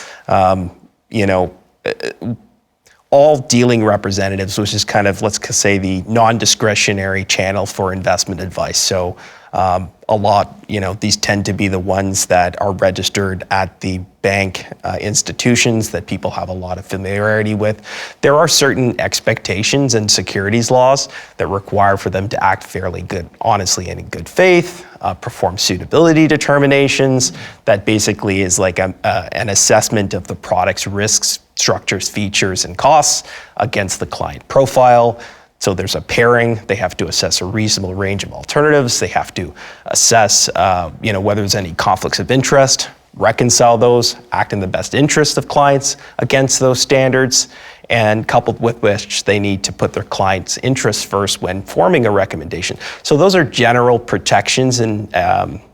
all dealing representatives, which is kind of, let's say, the non-discretionary channel for investment advice. So a lot, these tend to be the ones that are registered at the bank institutions that people have a lot of familiarity with. There are certain expectations and securities laws that require for them to act fairly good, honestly, and in good faith, perform suitability determinations. That basically is like an assessment of the product's risks, structures, features, and costs against the client profile. So there's a pairing. They have to assess a reasonable range of alternatives. They have to assess, whether there's any conflicts of interest, reconcile those, act in the best interest of clients against those standards, and coupled with which they need to put their clients' interests first when forming a recommendation. So those are general protections and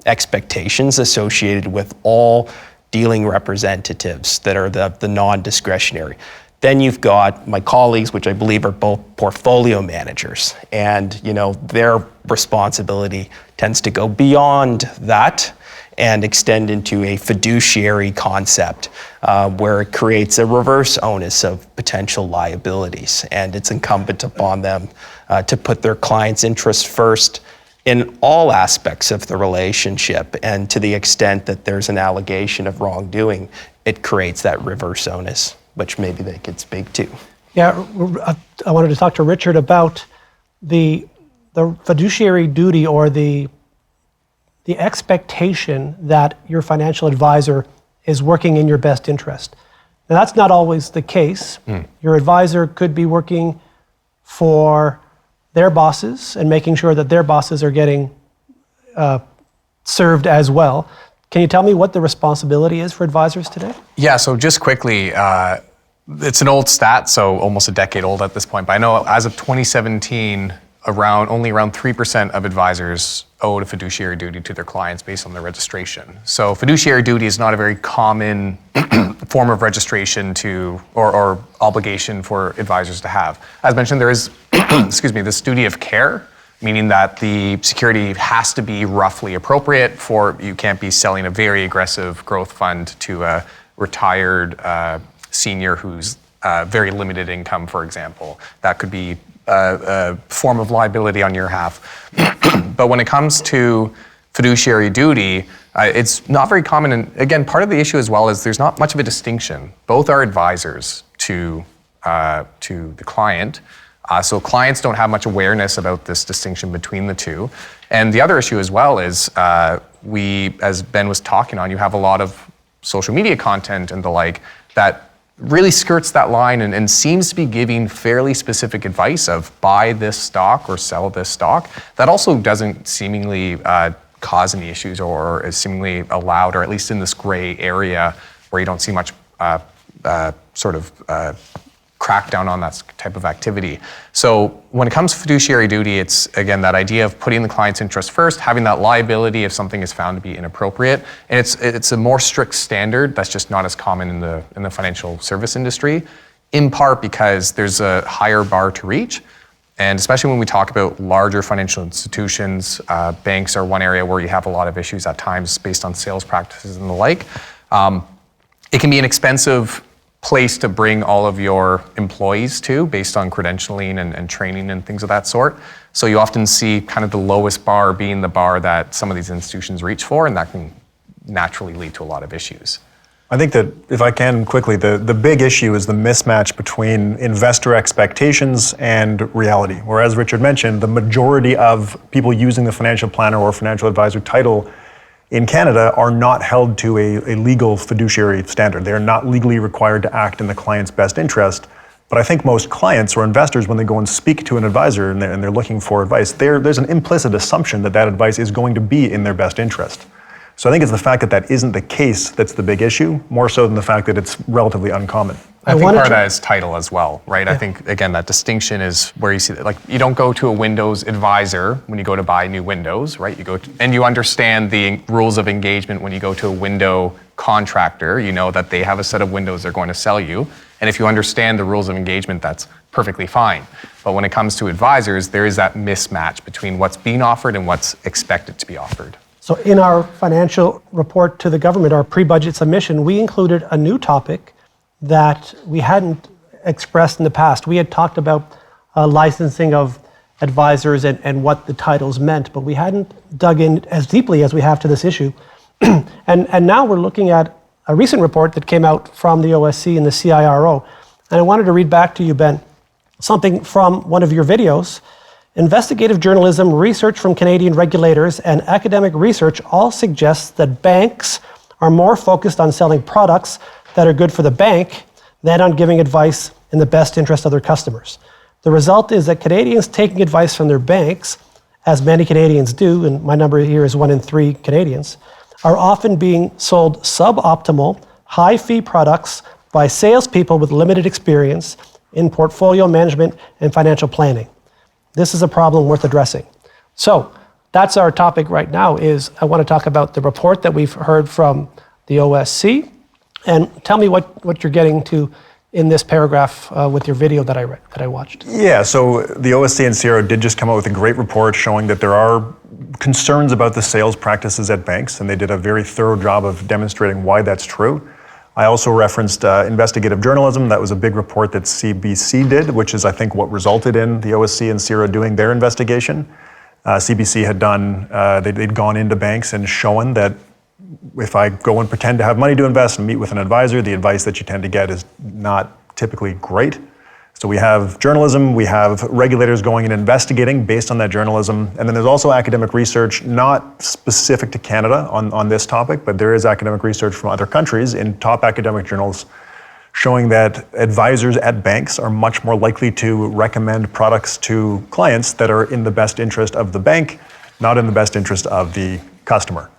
expectations associated with all dealing representatives that are the non-discretionary. Then you've got my colleagues, which I believe are both portfolio managers, and their responsibility tends to go beyond that and extend into a fiduciary concept where it creates a reverse onus of potential liabilities, and it's incumbent upon them to put their clients' interests first in all aspects of the relationship. And to the extent that there's an allegation of wrongdoing, it creates that reverse onus, which maybe they could speak to. Yeah, I wanted to talk to Richard about the fiduciary duty or the expectation that your financial advisor is working in your best interest. Now, that's not always the case. Your advisor could be working for their bosses and making sure that their bosses are getting served as well. Can you tell me what the responsibility is for advisors today? Yeah, so just quickly, it's an old stat, so almost a decade old at this point, but I know as of 2017, only around 3% of advisors owed a fiduciary duty to their clients based on their registration. So fiduciary duty is not a very common form of registration or obligation for advisors to have. As mentioned, there is, this duty of care, meaning that the security has to be roughly appropriate you can't be selling a very aggressive growth fund to a retired senior who's very limited income, for example. That could be a form of liability on your half. But when it comes to fiduciary duty, it's not very common. And again, part of the issue as well is there's not much of a distinction. Both are advisors to the client. So clients don't have much awareness about this distinction between the two. And the other issue as well is as Ben was talking on, you have a lot of social media content and the like that really skirts that line and seems to be giving fairly specific advice of buy this stock or sell this stock. That also doesn't seemingly cause any issues or is seemingly allowed, or at least in this gray area where you don't see much crack down on that type of activity. So when it comes to fiduciary duty, it's again that idea of putting the client's interest first, having that liability if something is found to be inappropriate, and it's a more strict standard that's just not as common in the financial service industry, in part because there's a higher bar to reach. And especially when we talk about larger financial institutions, banks are one area where you have a lot of issues at times based on sales practices and the like. It can be an expensive place to bring all of your employees to based on credentialing and training and things of that sort. So you often see kind of the lowest bar being the bar that some of these institutions reach for, and that can naturally lead to a lot of issues. I think that, if I can quickly, the big issue is the mismatch between investor expectations and reality. Whereas Richard mentioned, the majority of people using the financial planner or financial advisor title in Canada are not held to a legal fiduciary standard. They're not legally required to act in the client's best interest. But I think most clients or investors, when they go and speak to an advisor and they're looking for advice, there's an implicit assumption that advice is going to be in their best interest. So I think it's the fact that that isn't the case that's the big issue, more so than the fact that it's relatively uncommon. I think part of that is title as well, right? Yeah. I think, again, that distinction is where you see that, like, you don't go to a Windows advisor when you go to buy new Windows, right? You go to, and you understand the rules of engagement when you go to a window contractor. You know that they have a set of windows they're going to sell you. And if you understand the rules of engagement, that's perfectly fine. But when it comes to advisors, there is that mismatch between what's being offered and what's expected to be offered. So in our financial report to the government, our pre-budget submission, we included a new topic that we hadn't expressed in the past. We had talked about licensing of advisors and what the titles meant, but we hadn't dug in as deeply as we have to this issue. and now we're looking at a recent report that came out from the OSC and the CIRO. And I wanted to read back to you, Ben, something from one of your videos. Investigative journalism, research from Canadian regulators, and academic research all suggest that banks are more focused on selling products that are good for the bank than on giving advice in the best interest of their customers. The result is that Canadians taking advice from their banks, as many Canadians do, and my number here is 1 in 3 Canadians, are often being sold suboptimal, high-fee products by salespeople with limited experience in portfolio management and financial planning. This is a problem worth addressing. So that's our topic right now. Is I want to talk about the report that we've heard from the OSC, and tell me what you're getting to in this paragraph with your video that I watched. Yeah, so the OSC and CIRO did just come out with a great report showing that there are concerns about the sales practices at banks, and they did a very thorough job of demonstrating why that's true. I also referenced investigative journalism. That was a big report that CBC did, which is, I think, what resulted in the OSC and CIRO doing their investigation. CBC had done, they'd gone into banks and shown that if I go and pretend to have money to invest and meet with an advisor, the advice that you tend to get is not typically great. So we have journalism, we have regulators going and investigating based on that journalism, and then there's also academic research, not specific to Canada on this topic, but there is academic research from other countries in top academic journals showing that advisors at banks are much more likely to recommend products to clients that are in the best interest of the bank, not in the best interest of the customer.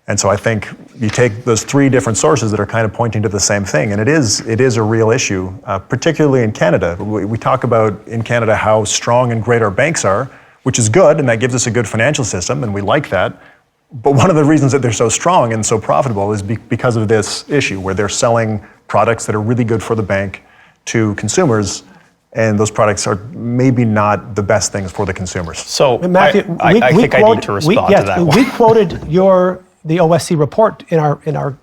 And so I think you take those 3 different sources that are kind of pointing to the same thing, and it is a real issue, particularly in Canada. We talk about in Canada how strong and great our banks are, which is good, and that gives us a good financial system, and we like that. But one of the reasons that they're so strong and so profitable is because of this issue, where they're selling products that are really good for the bank to consumers, and those products are maybe not the best things for the consumers. So Matthew, I think I need to respond to that one. We quoted the OSC report in our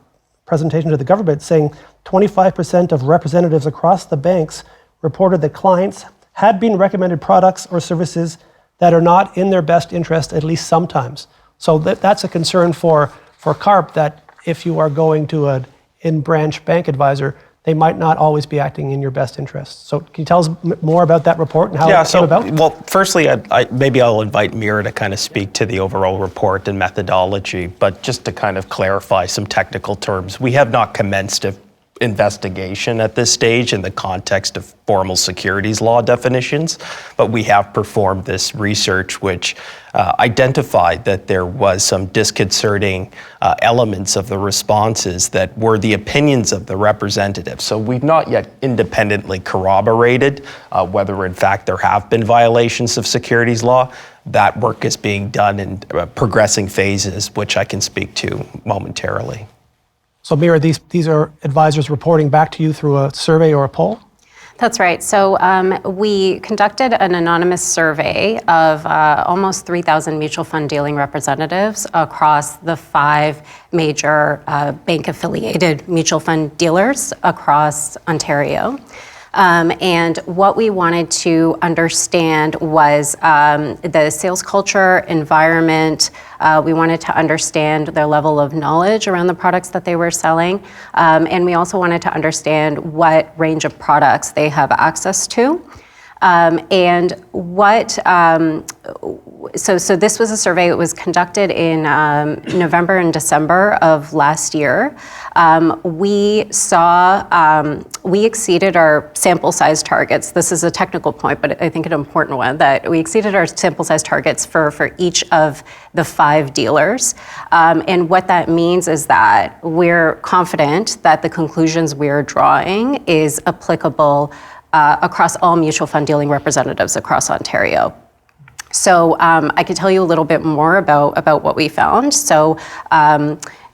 presentation to the government, saying 25% of representatives across the banks reported that clients had been recommended products or services that are not in their best interest, at least sometimes. So that's a concern for CARP, that if you are going to an in-branch bank advisor, they might not always be acting in your best interest. So can you tell us more about that report and how it came about? Well, firstly, maybe I'll invite Mira to kind of speak to the overall report and methodology, but just to kind of clarify some technical terms, we have not commenced investigation at this stage in the context of formal securities law definitions, but we have performed this research which identified that there was some disconcerting elements of the responses that were the opinions of the representatives. So we've not yet independently corroborated whether in fact there have been violations of securities law. That work is being done in progressing phases, which I can speak to momentarily. So Mira, these are advisors reporting back to you through a survey or a poll? That's right. So we conducted an anonymous survey of almost 3,000 mutual fund dealing representatives across the 5 major bank-affiliated mutual fund dealers across Ontario. And what we wanted to understand was the sales culture, environment. We wanted to understand their level of knowledge around the products that they were selling. And we also wanted to understand what range of products they have access to. And what, so this was a survey that was conducted in November and December of last year. We exceeded our sample size targets. This is a technical point, but I think an important one, that we exceeded our sample size targets for each of the 5 dealers. And what that means is that we're confident that the conclusions we're drawing is applicable across all mutual fund dealing representatives across Ontario. So I could tell you a little bit more about what we found. So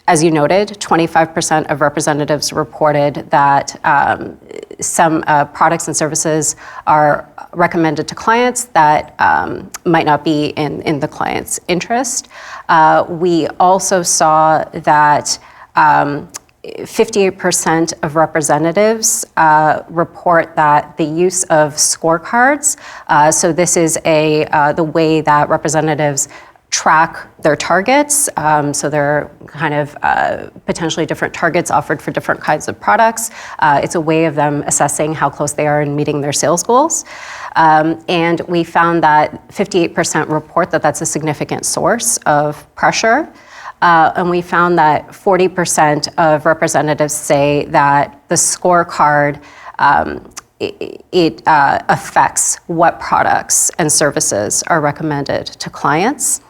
as you noted, 25% of representatives reported that some products and services are recommended to clients that might not be in the client's interest. We also saw that 58% of representatives report that the use of scorecards, so this is the way that representatives track their targets, so there are kind of potentially different targets offered for different kinds of products. It's a way of them assessing how close they are in meeting their sales goals. And we found that 58% report that that's a significant source of pressure. And we found that 40% of representatives say that the scorecard it affects what products and services are recommended to clients.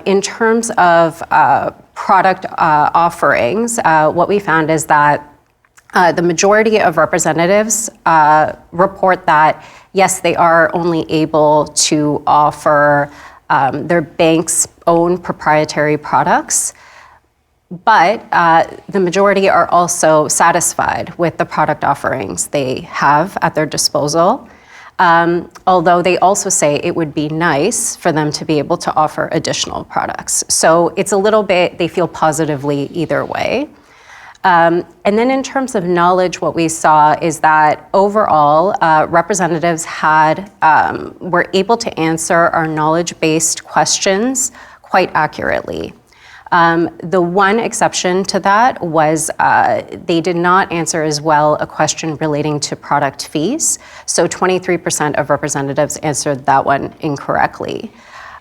In terms of product offerings, what we found is that the majority of representatives report that, yes, they are only able to offer their bank's own proprietary products, but the majority are also satisfied with the product offerings they have at their disposal, although they also say it would be nice for them to be able to offer additional products. So it's a little bit, they feel positively either way. And then in terms of knowledge, what we saw is that overall, representatives were able to answer our knowledge-based questions quite accurately. The one exception to that was they did not answer as well a question relating to product fees. So 23% of representatives answered that one incorrectly.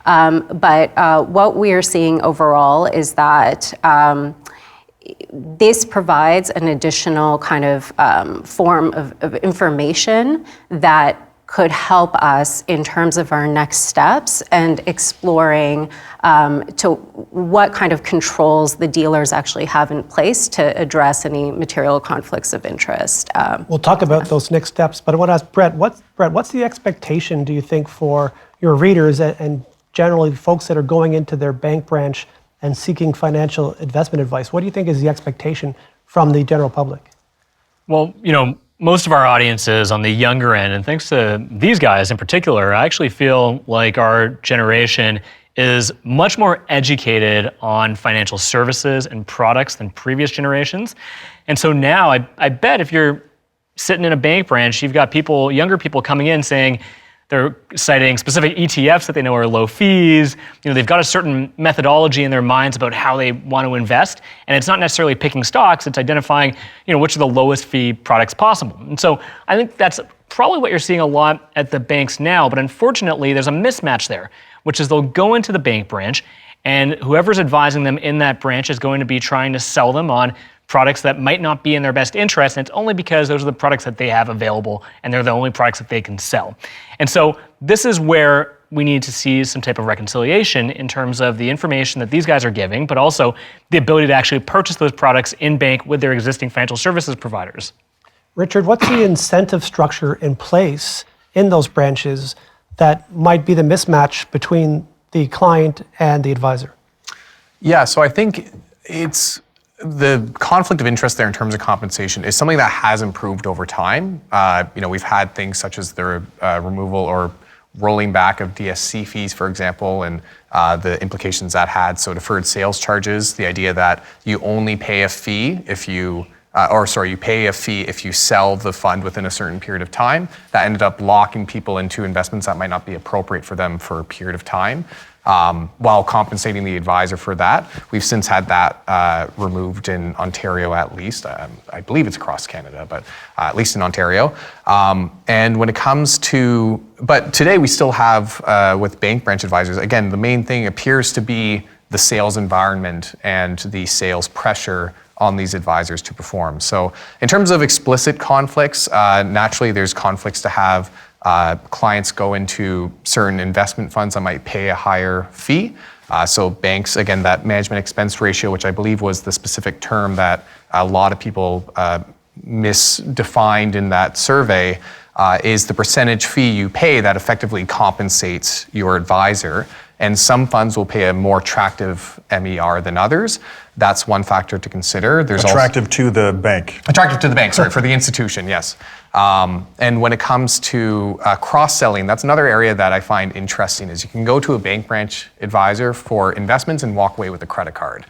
But what we are seeing overall is that this provides an additional kind of form of information that could help us in terms of our next steps and exploring to what kind of controls the dealers actually have in place to address any material conflicts of interest. We'll talk about those next steps, but I want to ask Brett, what's the expectation, do you think, for your readers and generally folks that are going into their bank branch and seeking financial investment advice? What do you think is the expectation from the general public? Well, most of our audience is on the younger end, and thanks to these guys in particular, I actually feel like our generation is much more educated on financial services and products than previous generations. And so now I bet if you're sitting in a bank branch, you've got younger people coming in saying, they're citing specific ETFs that they know are low fees. They've got a certain methodology in their minds about how they want to invest. And it's not necessarily picking stocks, it's identifying, which are the lowest fee products possible. And so I think that's probably what you're seeing a lot at the banks now. But unfortunately, there's a mismatch there, which is they'll go into the bank branch and whoever's advising them in that branch is going to be trying to sell them on products that might not be in their best interest, and it's only because those are the products that they have available and they're the only products that they can sell. And so this is where we need to see some type of reconciliation in terms of the information that these guys are giving, but also the ability to actually purchase those products in bank with their existing financial services providers. Richard, what's the incentive structure in place in those branches that might be the mismatch between the client and the advisor? Yeah, so I think it's the conflict of interest there in terms of compensation is something that has improved over time. We've had things such as the removal or rolling back of DSC fees, for example, and the implications that had. So deferred sales charges, the idea that you only pay a fee if you pay a fee if you sell the fund within a certain period of time. That ended up locking people into investments that might not be appropriate for them for a period of time, while compensating the advisor for that. We've since had that removed in Ontario, at least. I believe it's across Canada, but at least in Ontario. And when it comes to, but today we still have, with bank branch advisors, again, the main thing appears to be the sales environment and the sales pressure on these advisors to perform. So in terms of explicit conflicts, naturally there's conflicts to have clients go into certain investment funds that might pay a higher fee. So banks, again, that management expense ratio, which I believe was the specific term that a lot of people misdefined in that survey, is the percentage fee you pay that effectively compensates your advisor. And some funds will pay a more attractive MER than others. That's one factor to consider. There's Attractive to the bank. Attractive to the bank, sorry, for the institution, yes. And when it comes to cross-selling, that's another area that I find interesting is you can go to a bank branch advisor for investments and walk away with a credit card.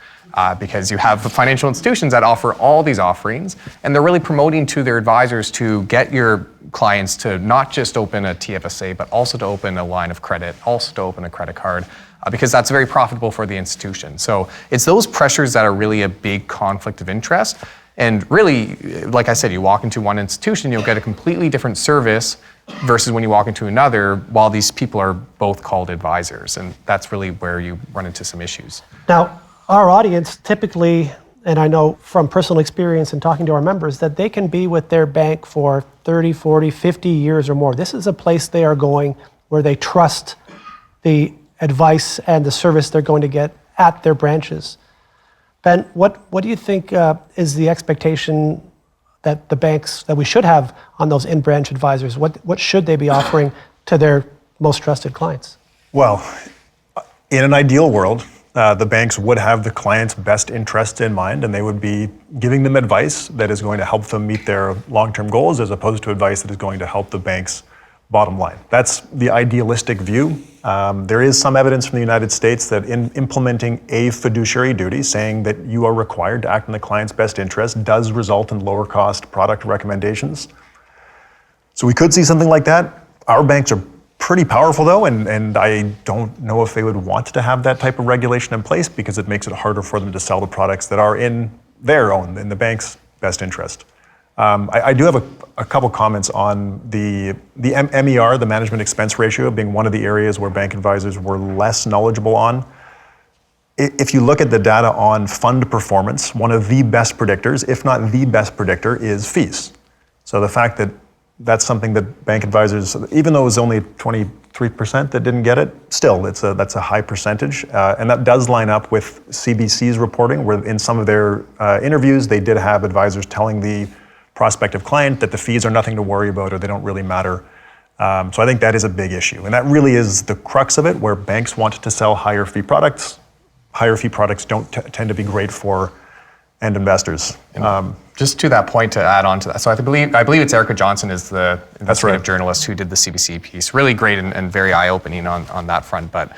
Because you have financial institutions that offer all these offerings, and they're really promoting to their advisors to get your clients to not just open a TFSA, but also to open a line of credit, also to open a credit card, because that's very profitable for the institution. So it's those pressures that are really a big conflict of interest. And really, like I said, you walk into one institution, you'll get a completely different service versus when you walk into another, while these people are both called advisors. And that's really where you run into some issues. Now, our audience typically, and I know from personal experience in talking to our members, that they can be with their bank for 30, 40, 50 years or more. This is a place they are going where they trust the advice and the service they're going to get at their branches. Ben, what do you think is the expectation that the banks, that we should have on those in-branch advisors? What should they be offering to their most trusted clients? Well, in an ideal world, the banks would have the client's best interest in mind, and they would be giving them advice that is going to help them meet their long-term goals, as opposed to advice that is going to help the bank's bottom line. That's the idealistic view. There is some evidence from the United States that in implementing a fiduciary duty, saying that you are required to act in the client's best interest, does result in lower cost product recommendations. So we could see something like that. Our banks are pretty powerful though, and I don't know if they would want to have that type of regulation in place, because it makes it harder for them to sell the products that are in the bank's best interest. I do have a couple comments on the MER, the management expense ratio, being one of the areas where bank advisors were less knowledgeable on. If you look at the data on fund performance, one of the best predictors, if not the best predictor, is fees. So the fact that that's something that bank advisors, even though it was only 23% that didn't get it, still that's a high percentage. And that does line up with CBC's reporting, where in some of their interviews, they did have advisors telling the prospective client that the fees are nothing to worry about, or they don't really matter. So I think that is a big issue. And that really is the crux of it, where banks want to sell higher fee products. Higher fee products don't tend to be great for end investors. Just to that point, to add on to that, so I believe it's Erica Johnson is the investigative journalist who did the CBC piece. Really great and very eye-opening on that front. But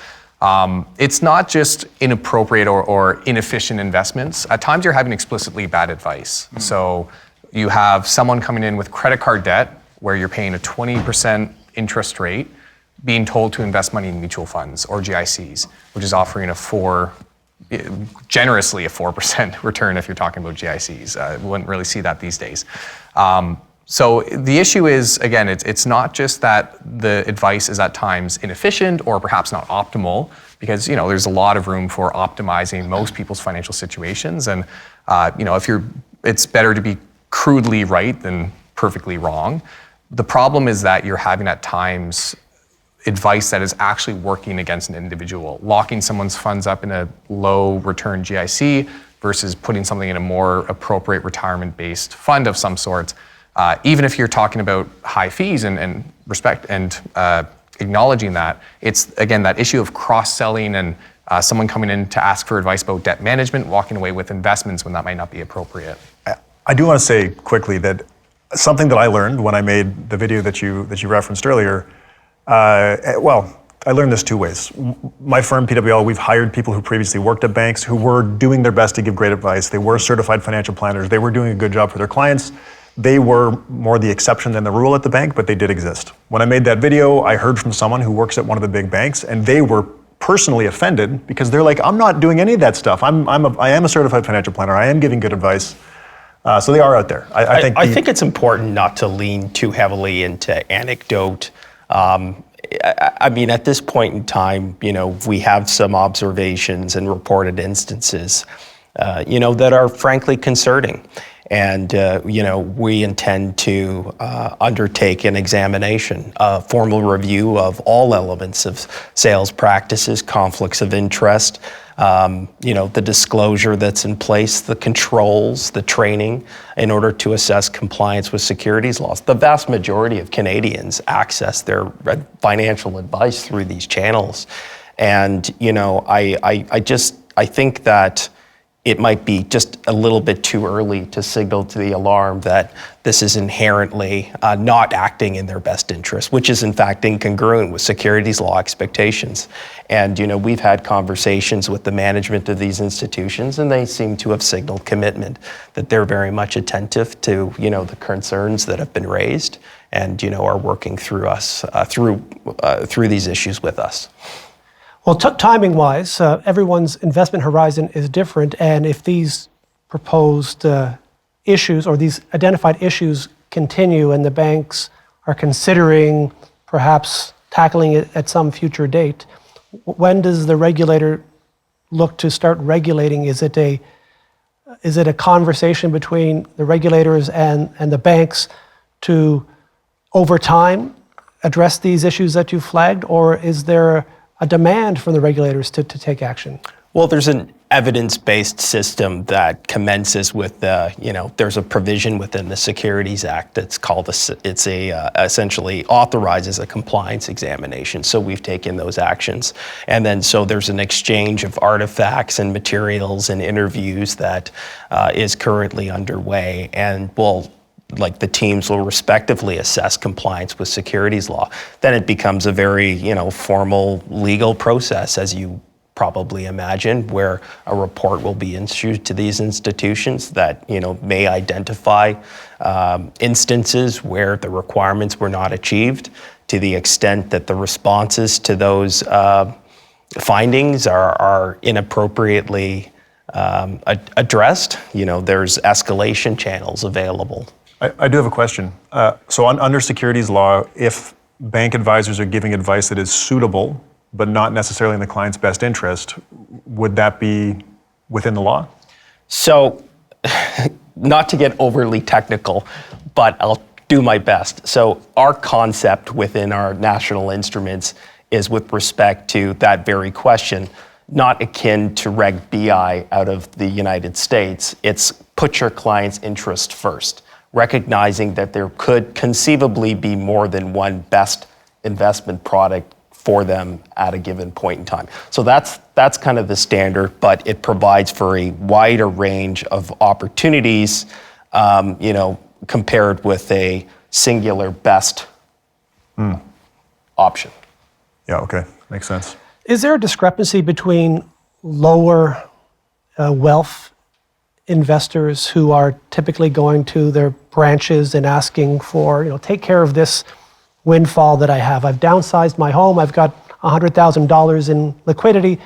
it's not just inappropriate or inefficient investments. At times you're having explicitly bad advice. Mm-hmm. So you have someone coming in with credit card debt where you're paying a 20% interest rate, being told to invest money in mutual funds or GICs, which is offering generously a 4% return if you're talking about GICs. We wouldn't really see that these days. So the issue is, again, it's not just that the advice is at times inefficient or perhaps not optimal, because there's a lot of room for optimizing most people's financial situations. And if you're it's better to be crudely right than perfectly wrong. The problem is that you're having at times advice that is actually working against an individual, locking someone's funds up in a low return GIC versus putting something in a more appropriate retirement-based fund of some sort. Even if you're talking about high fees and respect and acknowledging that, it's again that issue of cross-selling and someone coming in to ask for advice about debt management, walking away with investments when that might not be appropriate. I do want to say quickly that something that I learned when I made the video that you referenced earlier. Well, I learned this two ways. My firm, PWL, we've hired people who previously worked at banks who were doing their best to give great advice. They were certified financial planners. They were doing a good job for their clients. They were more the exception than the rule at the bank, but they did exist. When I made that video, I heard from someone who works at one of the big banks, and they were personally offended because they're like, I'm not doing any of that stuff. I am a certified financial planner. I am giving good advice. So they are out there. I think it's important not to lean too heavily into anecdote. I mean, at this point in time, we have some observations and reported instances, that are frankly concerning. And, we intend to undertake an examination, a formal review of all elements of sales practices, conflicts of interest, the disclosure that's in place, the controls, the training in order to assess compliance with securities laws. The vast majority of Canadians access their financial advice through these channels. And, I think that it might be just a little bit too early to signal to the alarm that this is inherently not acting in their best interest, which is in fact incongruent with securities law expectations. And we've had conversations with the management of these institutions, and they seem to have signaled commitment that they're very much attentive to the concerns that have been raised, and are working through us through these issues with us. Well, timing-wise, everyone's investment horizon is different, and if these proposed issues or these identified issues continue and the banks are considering perhaps tackling it at some future date, when does the regulator look to start regulating? Is it a conversation between the regulators and the banks to, over time, address these issues that you flagged, or is there a demand from the regulators to take action? Well, there's an evidence-based system that commences with there's a provision within the Securities Act that's called essentially authorizes a compliance examination. So we've taken those actions. And then so there's an exchange of artifacts and materials and interviews that is currently underway, and the teams will respectively assess compliance with securities law. Then it becomes a very, formal legal process, as you probably imagine, where a report will be issued to these institutions that, may identify instances where the requirements were not achieved. To the extent that the responses to those findings are inappropriately addressed, there's escalation channels available. I do have a question. So under securities law, if bank advisors are giving advice that is suitable, but not necessarily in the client's best interest, would that be within the law? So, not to get overly technical, but I'll do my best. So our concept within our national instruments is with respect to that very question, not akin to Reg BI out of the United States. It's put your client's interest first, recognizing that there could conceivably be more than one best investment product for them at a given point in time. So that's kind of the standard, but it provides for a wider range of opportunities, compared with a singular best option. Yeah, okay, makes sense. Is there a discrepancy between lower wealth investors who are typically going to their branches and asking for, take care of this windfall that I have. I've downsized my home. I've got $100,000 in liquidity.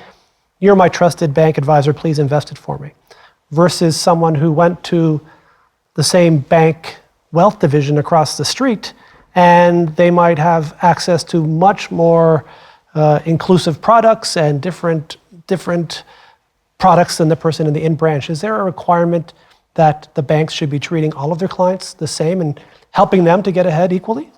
You're my trusted bank advisor. Please invest it for me. Versus someone who went to the same bank wealth division across the street, and they might have access to much more inclusive products and different products than the person in the in-branch. Is there a requirement that the banks should be treating all of their clients the same and helping them to get ahead equally?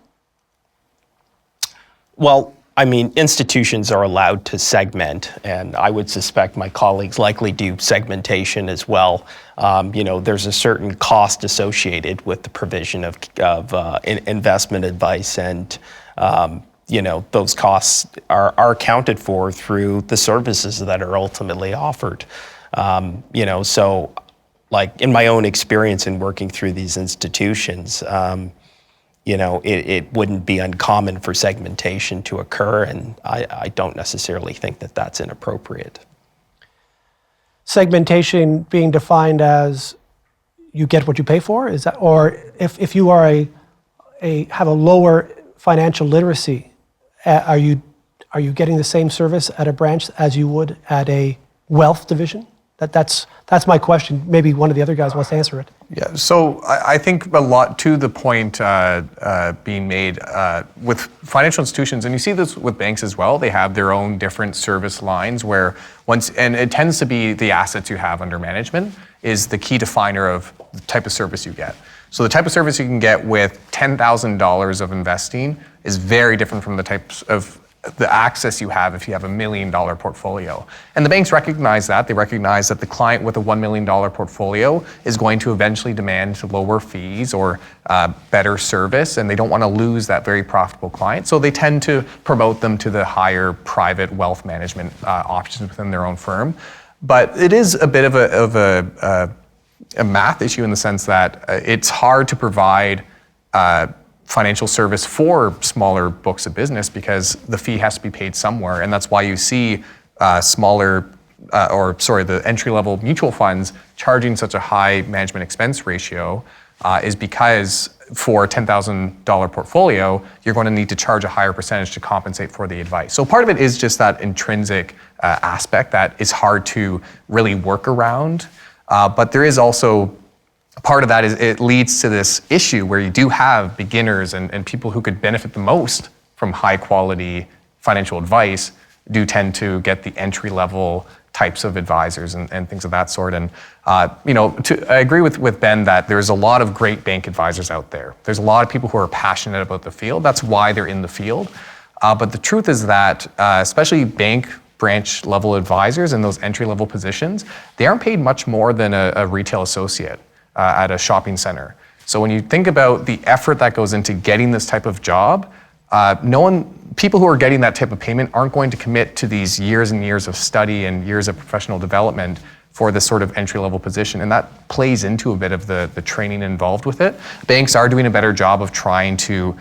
Well, I mean, institutions are allowed to segment, and I would suspect my colleagues likely do segmentation as well. There's a certain cost associated with the provision of investment advice, and those costs are accounted for through the services that are ultimately offered. So like in my own experience in working through these institutions, it wouldn't be uncommon for segmentation to occur, and I don't necessarily think that that's inappropriate. Segmentation being defined as you get what you pay for, is that, or if you are have a lower financial literacy, are you getting the same service at a branch as you would at a wealth division? That's my question. Maybe one of the other guys wants to answer it. Yeah, so I think a lot to the point being made with financial institutions, and you see this with banks as well, they have their own different service lines where and it tends to be the assets you have under management is the key definer of the type of service you get. So the type of service you can get with $10,000 of investing is very different from the types of the access you have if you have $1 million portfolio. And the banks recognize that. They recognize that the client with a $1 million portfolio is going to eventually demand lower fees or better service, and they don't want to lose that very profitable client. So they tend to promote them to the higher private wealth management options within their own firm. But it is a bit of a math issue in the sense that it's hard to provide financial service for smaller books of business because the fee has to be paid somewhere, and that's why you see the entry-level mutual funds charging such a high management expense ratio is because for a $10,000 portfolio, you're going to need to charge a higher percentage to compensate for the advice. So part of it is just that intrinsic aspect that is hard to really work around, but there is also part of that is it leads to this issue where you do have beginners and people who could benefit the most from high quality financial advice do tend to get the entry level types of advisors and things of that sort. And I agree with Ben that there's a lot of great bank advisors out there. There's a lot of people who are passionate about the field. That's why they're in the field. But the truth is that especially bank branch level advisors in those entry level positions, they aren't paid much more than a retail associate at a shopping center. So when you think about the effort that goes into getting this type of job, people who are getting that type of payment aren't going to commit to these years and years of study and years of professional development for this sort of entry-level position, and that plays into a bit of the training involved with it. Banks are doing a better job of trying to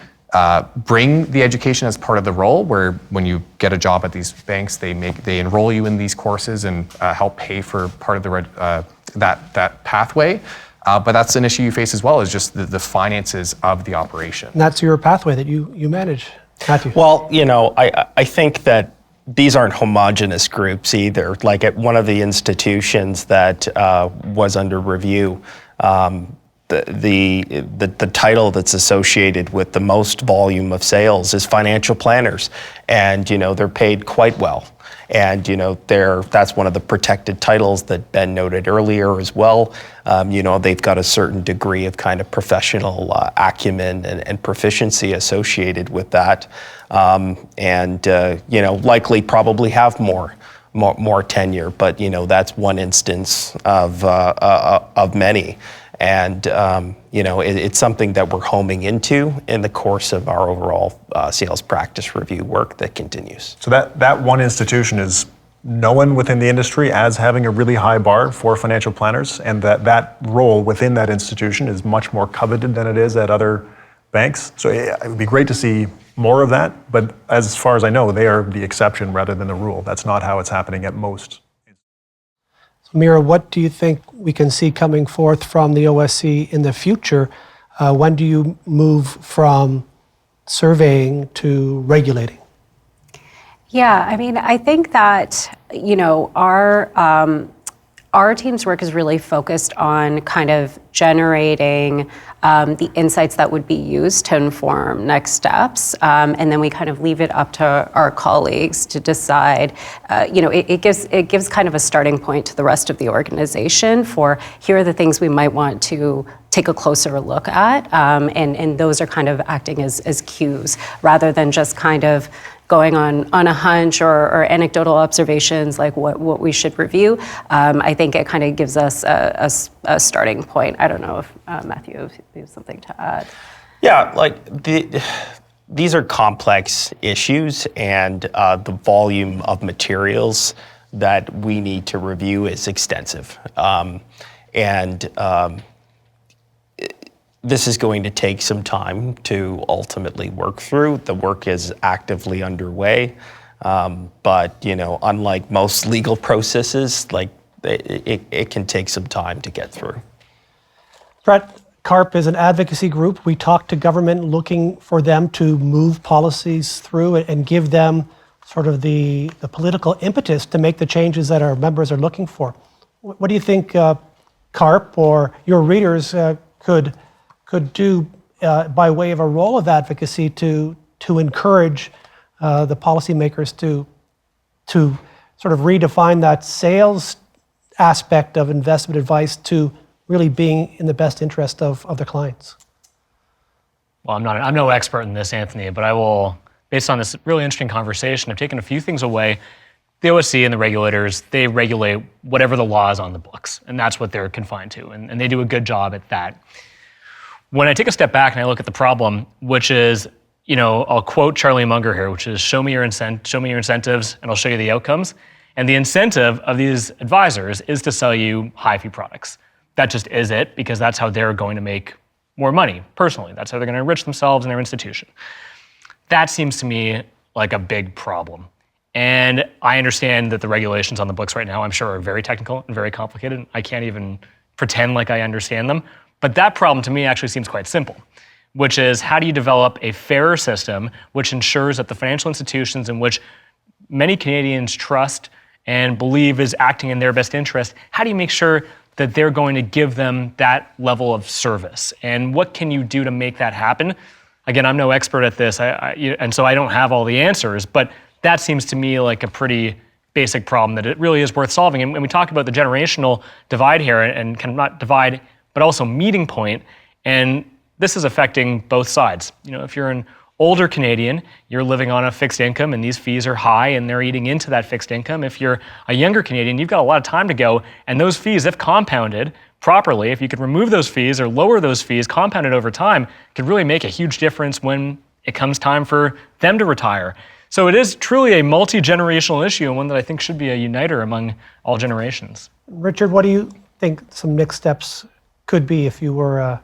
bring the education as part of the role, where when you get a job at these banks, they enroll you in these courses and help pay for part of that pathway. But that's an issue you face as well, is just the finances of the operation. And that's your pathway that you manage, Matthew. Well, I think that these aren't homogenous groups either. Like at one of the institutions that was under review, the title that's associated with the most volume of sales is financial planners, and they're paid quite well. And that's one of the protected titles that Ben noted earlier as well. They've got a certain degree of kind of professional acumen and proficiency associated with that, likely probably have more tenure. But that's one instance of many. And it's something that we're homing into in the course of our overall sales practice review work that continues. So that one institution is known within the industry as having a really high bar for financial planners, and that role within that institution is much more coveted than it is at other banks. So it would be great to see more of that, but as far as I know, they are the exception rather than the rule. That's not how it's happening at most. Mira, what do you think we can see coming forth from the OSC in the future? When do you move from surveying to regulating? Yeah, I mean, I think that, our team's work is really focused on kind of generating the insights that would be used to inform next steps, and then we kind of leave it up to our colleagues to decide. It gives kind of a starting point to the rest of the organization for here are the things we might want to take a closer look at, and those are kind of acting as cues rather than just kind of going on a hunch or anecdotal observations like what we should review. I think it kind of gives us a starting point. I don't know if Matthew, if you have something to add. Yeah, these are complex issues, and the volume of materials that we need to review is extensive. This is going to take some time to ultimately work through. The work is actively underway, but unlike most legal processes, it can take some time to get through. Brett, CARP is an advocacy group. We talk to government looking for them to move policies through and give them sort of the political impetus to make the changes that our members are looking for. What do you think CARP or your readers could do by way of a role of advocacy to encourage the policymakers to sort of redefine that sales aspect of investment advice to really being in the best interest of their clients? Well, I'm no expert in this, Anthony, but I will, based on this really interesting conversation, I've taken a few things away. The OSC and the regulators, they regulate whatever the law is on the books, and that's what they're confined to, and they do a good job at that. When I take a step back and I look at the problem, which is, I'll quote Charlie Munger here, which is show me your incentives and I'll show you the outcomes. And the incentive of these advisors is to sell you high fee products. That just is it, because that's how they're going to make more money personally. That's how they're going to enrich themselves and their institution. That seems to me like a big problem. And I understand that the regulations on the books right now, I'm sure, are very technical and very complicated. I can't even pretend like I understand them. But that problem to me actually seems quite simple, which is how do you develop a fairer system which ensures that the financial institutions in which many Canadians trust and believe is acting in their best interest, how do you make sure that they're going to give them that level of service? And what can you do to make that happen? Again, I'm no expert at this, and so I don't have all the answers, but that seems to me like a pretty basic problem that it really is worth solving. And when we talk about the generational divide here, and kind of not divide, but also meeting point, and this is affecting both sides. If you're an older Canadian, you're living on a fixed income and these fees are high and they're eating into that fixed income. If you're a younger Canadian, you've got a lot of time to go, and those fees, if compounded properly, if you could remove those fees or lower those fees, compounded over time, could really make a huge difference when it comes time for them to retire. So it is truly a multi-generational issue, and one that I think should be a uniter among all generations. Richard, what do you think some next steps could be if you were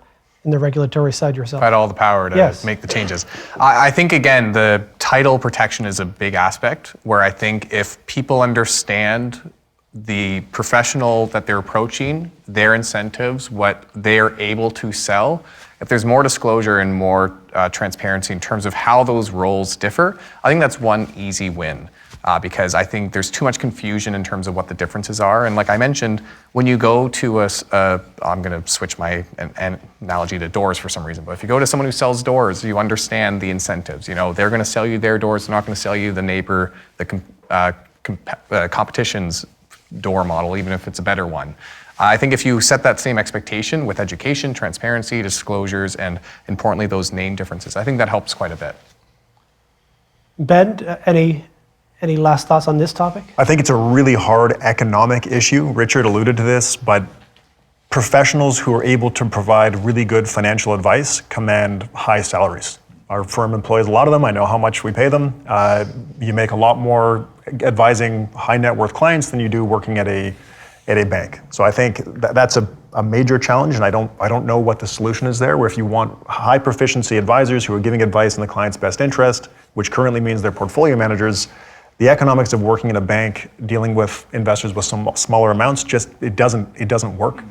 in the regulatory side yourself? If I had all the power to make the changes. I think, again, the title protection is a big aspect where I think if people understand the professional that they're approaching, their incentives, what they're able to sell, if there's more disclosure and more transparency in terms of how those roles differ, I think that's one easy win. Because I think there's too much confusion in terms of what the differences are. And like I mentioned, when you go to I'm going to switch my analogy to doors for some reason, but if you go to someone who sells doors, you understand the incentives. They're going to sell you their doors, they're not going to sell you the neighbor, the competition's door model, even if it's a better one. I think if you set that same expectation with education, transparency, disclosures, and importantly, those name differences, I think that helps quite a bit. Ben, any last thoughts on this topic? I think it's a really hard economic issue. Richard alluded to this, but professionals who are able to provide really good financial advice command high salaries. Our firm employs a lot of them. I know how much we pay them. You make a lot more advising high net worth clients than you do working at a bank. So I think that's a major challenge, and I don't know what the solution is there, where if you want high proficiency advisors who are giving advice in the client's best interest, which currently means they're portfolio managers, the economics of working in a bank dealing with investors with some smaller amounts it doesn't work.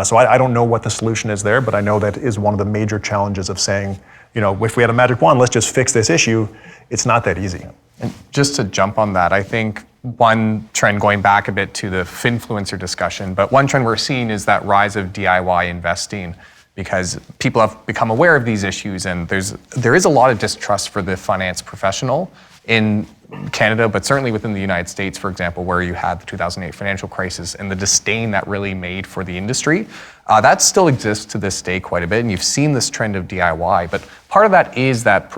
So I don't know what the solution is there, but I know that is one of the major challenges of saying, if we had a magic wand, let's just fix this issue. It's not that easy. And just to jump on that, I think one trend, going back a bit to the finfluencer discussion, but one trend we're seeing is that rise of DIY investing, because people have become aware of these issues, and there is a lot of distrust for the finance professional in Canada, but certainly within the United States, for example, where you had the 2008 financial crisis and the disdain that really made for the industry. That still exists to this day quite a bit, and you've seen this trend of DIY, but part of that is that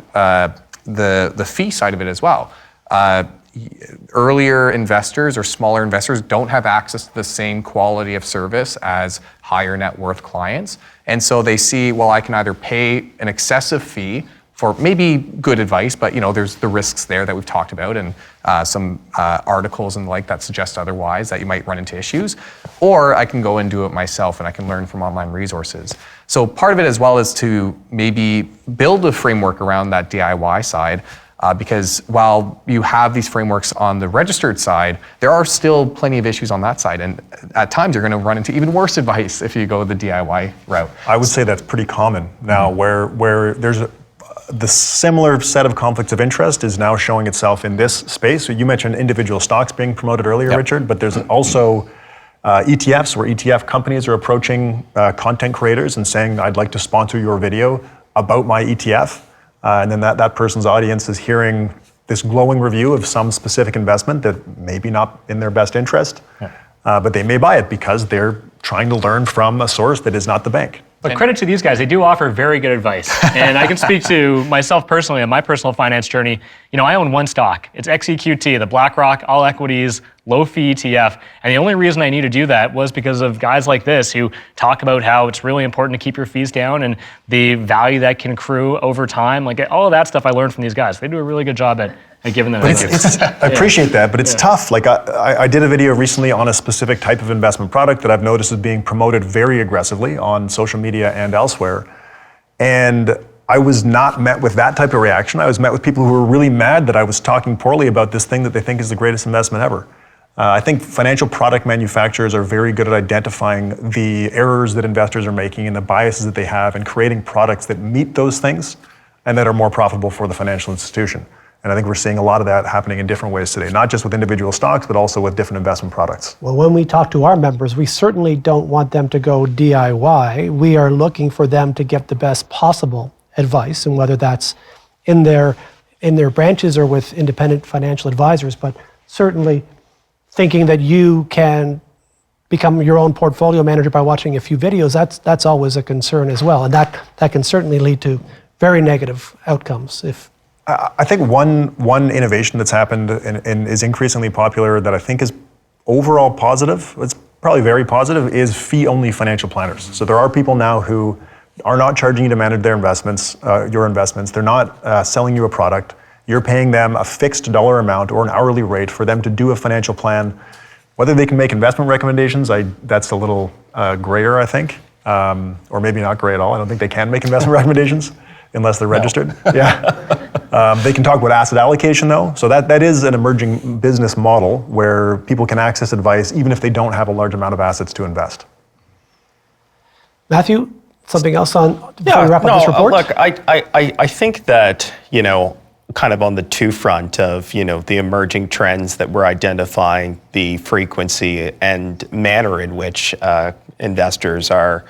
the fee side of it as well. Earlier investors or smaller investors don't have access to the same quality of service as higher net worth clients. And so they see, well, I can either pay an excessive fee for maybe good advice, but there's the risks there that we've talked about, and some articles and the like that suggest otherwise, that you might run into issues, or I can go and do it myself and I can learn from online resources. So part of it as well is to maybe build a framework around that DIY side, because while you have these frameworks on the registered side, there are still plenty of issues on that side. And at times you're going to run into even worse advice if you go the DIY route. I would say that's pretty common now, where there's the similar set of conflicts of interest is now showing itself in this space. So you mentioned individual stocks being promoted earlier, Richard, but there's also ETFs, where ETF companies are approaching content creators and saying, I'd like to sponsor your video about my ETF. And then that person's audience is hearing this glowing review of some specific investment that maybe not in their best interest, but they may buy it because they're trying to learn from a source that is not the bank. But credit to these guys, they do offer very good advice. And I can speak to myself personally on my personal finance journey. I own one stock. It's XEQT, the BlackRock All Equities Low Fee ETF. And the only reason I knew to do that was because of guys like this who talk about how it's really important to keep your fees down and the value that can accrue over time. Like all of that stuff I learned from these guys. They do a really good job at giving them advice. I appreciate that, but it's tough. Like I did a video recently on a specific type of investment product that I've noticed is being promoted very aggressively on social media and elsewhere. And I was not met with that type of reaction. I was met with people who were really mad that I was talking poorly about this thing that they think is the greatest investment ever. I think financial product manufacturers are very good at identifying the errors that investors are making and the biases that they have, and creating products that meet those things and that are more profitable for the financial institution. And I think we're seeing a lot of that happening in different ways today, not just with individual stocks, but also with different investment products. Well, when we talk to our members, we certainly don't want them to go DIY. We are looking for them to get the best possible advice, and whether that's in their branches or with independent financial advisors, but certainly thinking that you can become your own portfolio manager by watching a few videos, that's always a concern as well. And that can certainly lead to very negative outcomes. I think one innovation that's happened and is increasingly popular that I think is overall positive, it's probably very positive, is fee-only financial planners. So there are people now who are not charging you to manage their investments, your investments. They're not selling you a product. You're paying them a fixed dollar amount or an hourly rate for them to do a financial plan. Whether they can make investment recommendations, that's a little grayer, I think, or maybe not gray at all. I don't think they can make investment recommendations unless they're registered. Yeah. They can talk about asset allocation though. So that is an emerging business model where people can access advice even if they don't have a large amount of assets to invest. Matthew, something else before we wrap up this report? Look, I think that, kind of on the two front of, the emerging trends that we're identifying, the frequency and manner in which investors are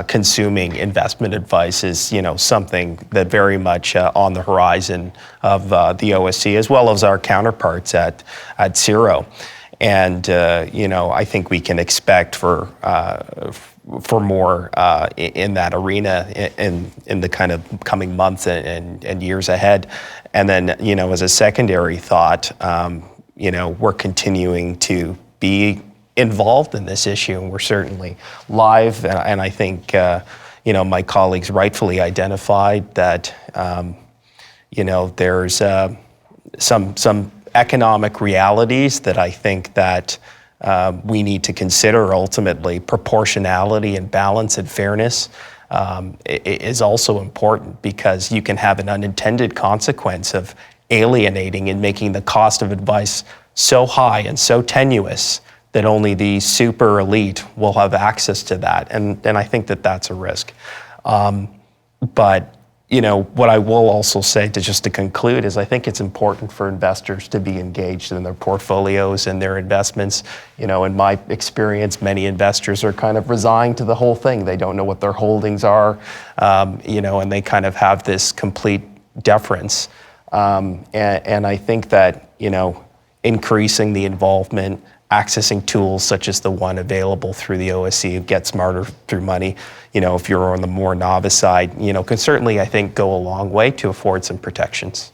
consuming investment advice is, something that very much on the horizon of the OSC, as well as our counterparts at Zero. And, I think we can expect for more in that arena in the kind of coming months and years ahead. And then, as a secondary thought, we're continuing to be involved in this issue, and we're certainly live. And I think, my colleagues rightfully identified that, there's some economic realities that I think that we need to consider. Ultimately, proportionality and balance and fairness is also important, because you can have an unintended consequence of alienating and making the cost of advice so high and so tenuous that only the super elite will have access to that. And I think that that's a risk. But what I will also say to conclude is I think it's important for investors to be engaged in their portfolios and their investments. In my experience, many investors are kind of resigned to the whole thing. They don't know what their holdings are, and they kind of have this complete deference. And I think that, increasing the involvement, accessing tools such as the one available through the OSC, Get Smarter Through Money, if you're on the more novice side, can certainly, I think, go a long way to afford some protections.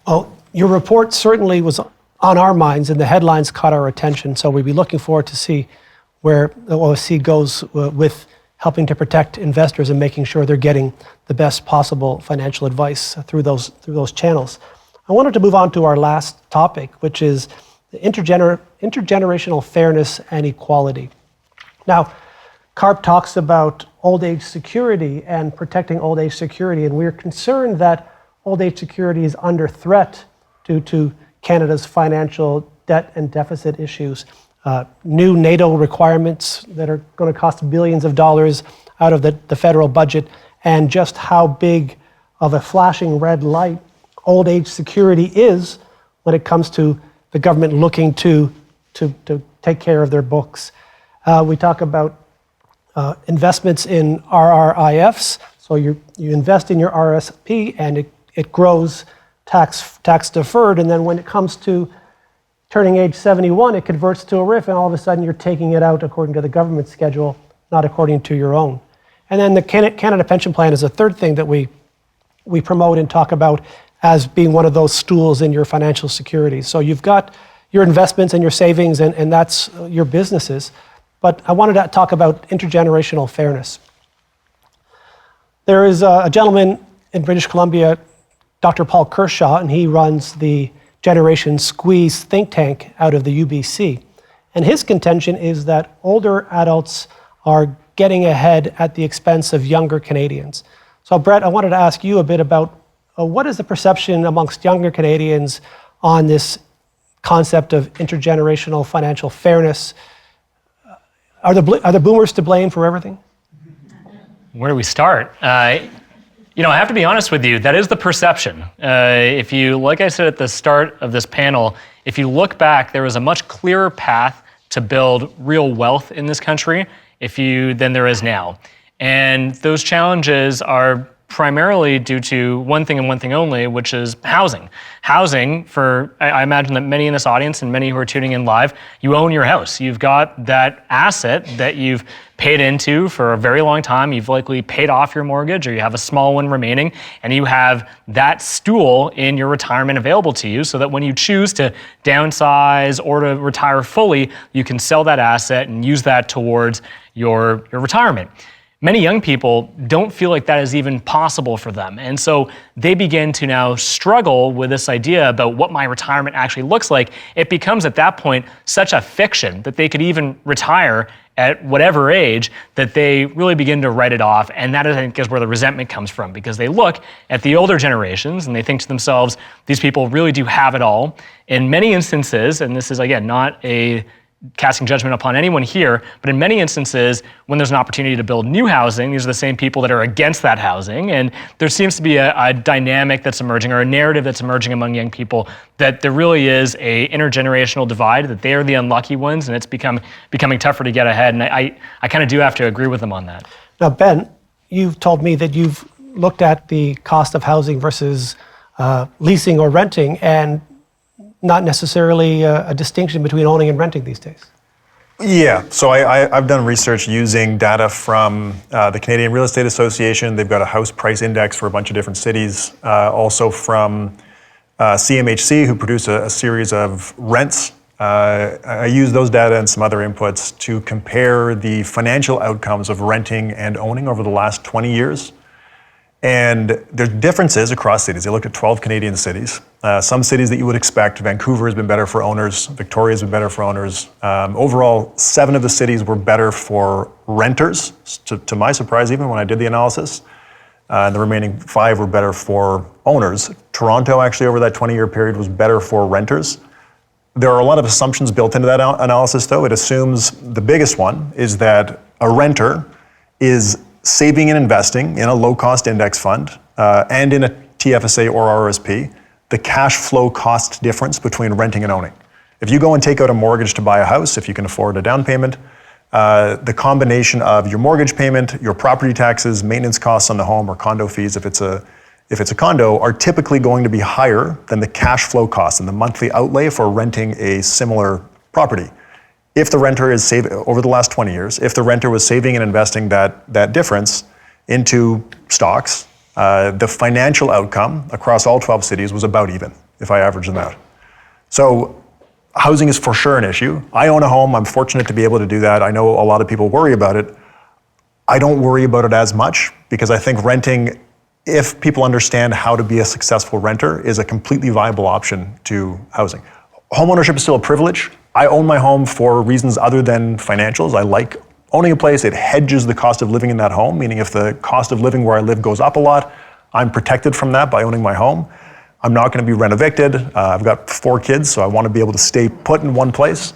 Well, your report certainly was on our minds and the headlines caught our attention. So we'd be looking forward to see where the OSC goes with helping to protect investors and making sure they're getting the best possible financial advice through those channels. I wanted to move on to our last topic, which is the intergenerational fairness and equality. Now, CARP talks about old age security and protecting old age security, and we're concerned that old age security is under threat due to Canada's financial debt and deficit issues. New NATO requirements that are going to cost billions of dollars out of the federal budget, and just how big of a flashing red light old age security is when it comes to the government looking to take care of their books. We talk about investments in RRIFs. So you invest in your RSP and it grows tax deferred. And then when it comes to turning age 71, it converts to a RIF, and all of a sudden you're taking it out according to the government schedule, not according to your own. And then the Canada Pension Plan is a third thing that we promote and talk about as being one of those stools in your financial security. So you've got your investments and your savings, and that's your businesses. But I wanted to talk about intergenerational fairness. There is a gentleman in British Columbia, Dr. Paul Kershaw, and he runs the Generation Squeeze think tank out of the UBC. And his contention is that older adults are getting ahead at the expense of younger Canadians. So Brett, I wanted to ask you a bit about what is the perception amongst younger Canadians on this concept of intergenerational financial fairness? Are the boomers to blame for everything? Where do we start? I have to be honest with you, that is the perception. If you, like I said at the start of this panel, if you look back, there was a much clearer path to build real wealth in this country than there is now. And those challenges are primarily due to one thing and one thing only, which is housing. Housing, I imagine that many in this audience and many who are tuning in live, you own your house. You've got that asset that you've paid into for a very long time. You've likely paid off your mortgage, or you have a small one remaining, and you have that stool in your retirement available to you so that when you choose to downsize or to retire fully, you can sell that asset and use that towards your retirement. Many young people don't feel like that is even possible for them. And so they begin to now struggle with this idea about what my retirement actually looks like. It becomes at that point such a fiction that they could even retire at whatever age that they really begin to write it off. And that, I think, is where the resentment comes from, because they look at the older generations and they think to themselves, these people really do have it all. In many instances, and this is, again, not a casting judgment upon anyone here, but in many instances, when there's an opportunity to build new housing, these are the same people that are against that housing. And there seems to be a dynamic that's emerging, or a narrative that's emerging among young people, that there really is a intergenerational divide, that they are the unlucky ones, and it's becoming tougher to get ahead. And I kind of do have to agree with them on that. Now, Ben, you've told me that you've looked at the cost of housing versus leasing or renting, and not necessarily a distinction between owning and renting these days. Yeah, so I've done research using data from the Canadian Real Estate Association. They've got a house price index for a bunch of different cities. Also from CMHC, who produce a series of rents. I use those data and some other inputs to compare the financial outcomes of renting and owning over the last 20 years. And there's differences across cities. They looked at 12 Canadian cities. Some cities that you would expect, Vancouver has been better for owners, Victoria's been better for owners. Overall, 7 of the cities were better for renters, to my surprise, even when I did the analysis. And the remaining 5 were better for owners. Toronto, actually, over that 20-year period, was better for renters. There are a lot of assumptions built into that analysis, though. It assumes the biggest one is that a renter is saving and investing in a low-cost index fund and in a TFSA or RSP, the cash flow cost difference between renting and owning. If you go and take out a mortgage to buy a house, if you can afford a down payment, the combination of your mortgage payment, your property taxes, maintenance costs on the home, or condo fees if it's a condo, are typically going to be higher than the cash flow costs and the monthly outlay for renting a similar property. If the renter is saving, over the last 20 years, if the renter was saving and investing that difference into stocks, the financial outcome across all 12 cities was about even, if I average them out. So housing is for sure an issue. I own a home. I'm fortunate to be able to do that. I know a lot of people worry about it. I don't worry about it as much because I think renting, if people understand how to be a successful renter, is a completely viable option to housing. Homeownership is still a privilege. I own my home for reasons other than financials. I like owning a place. It hedges the cost of living in that home, meaning if the cost of living where I live goes up a lot, I'm protected from that by owning my home. I'm not going to be rent evicted. I've got 4 kids, so I want to be able to stay put in one place.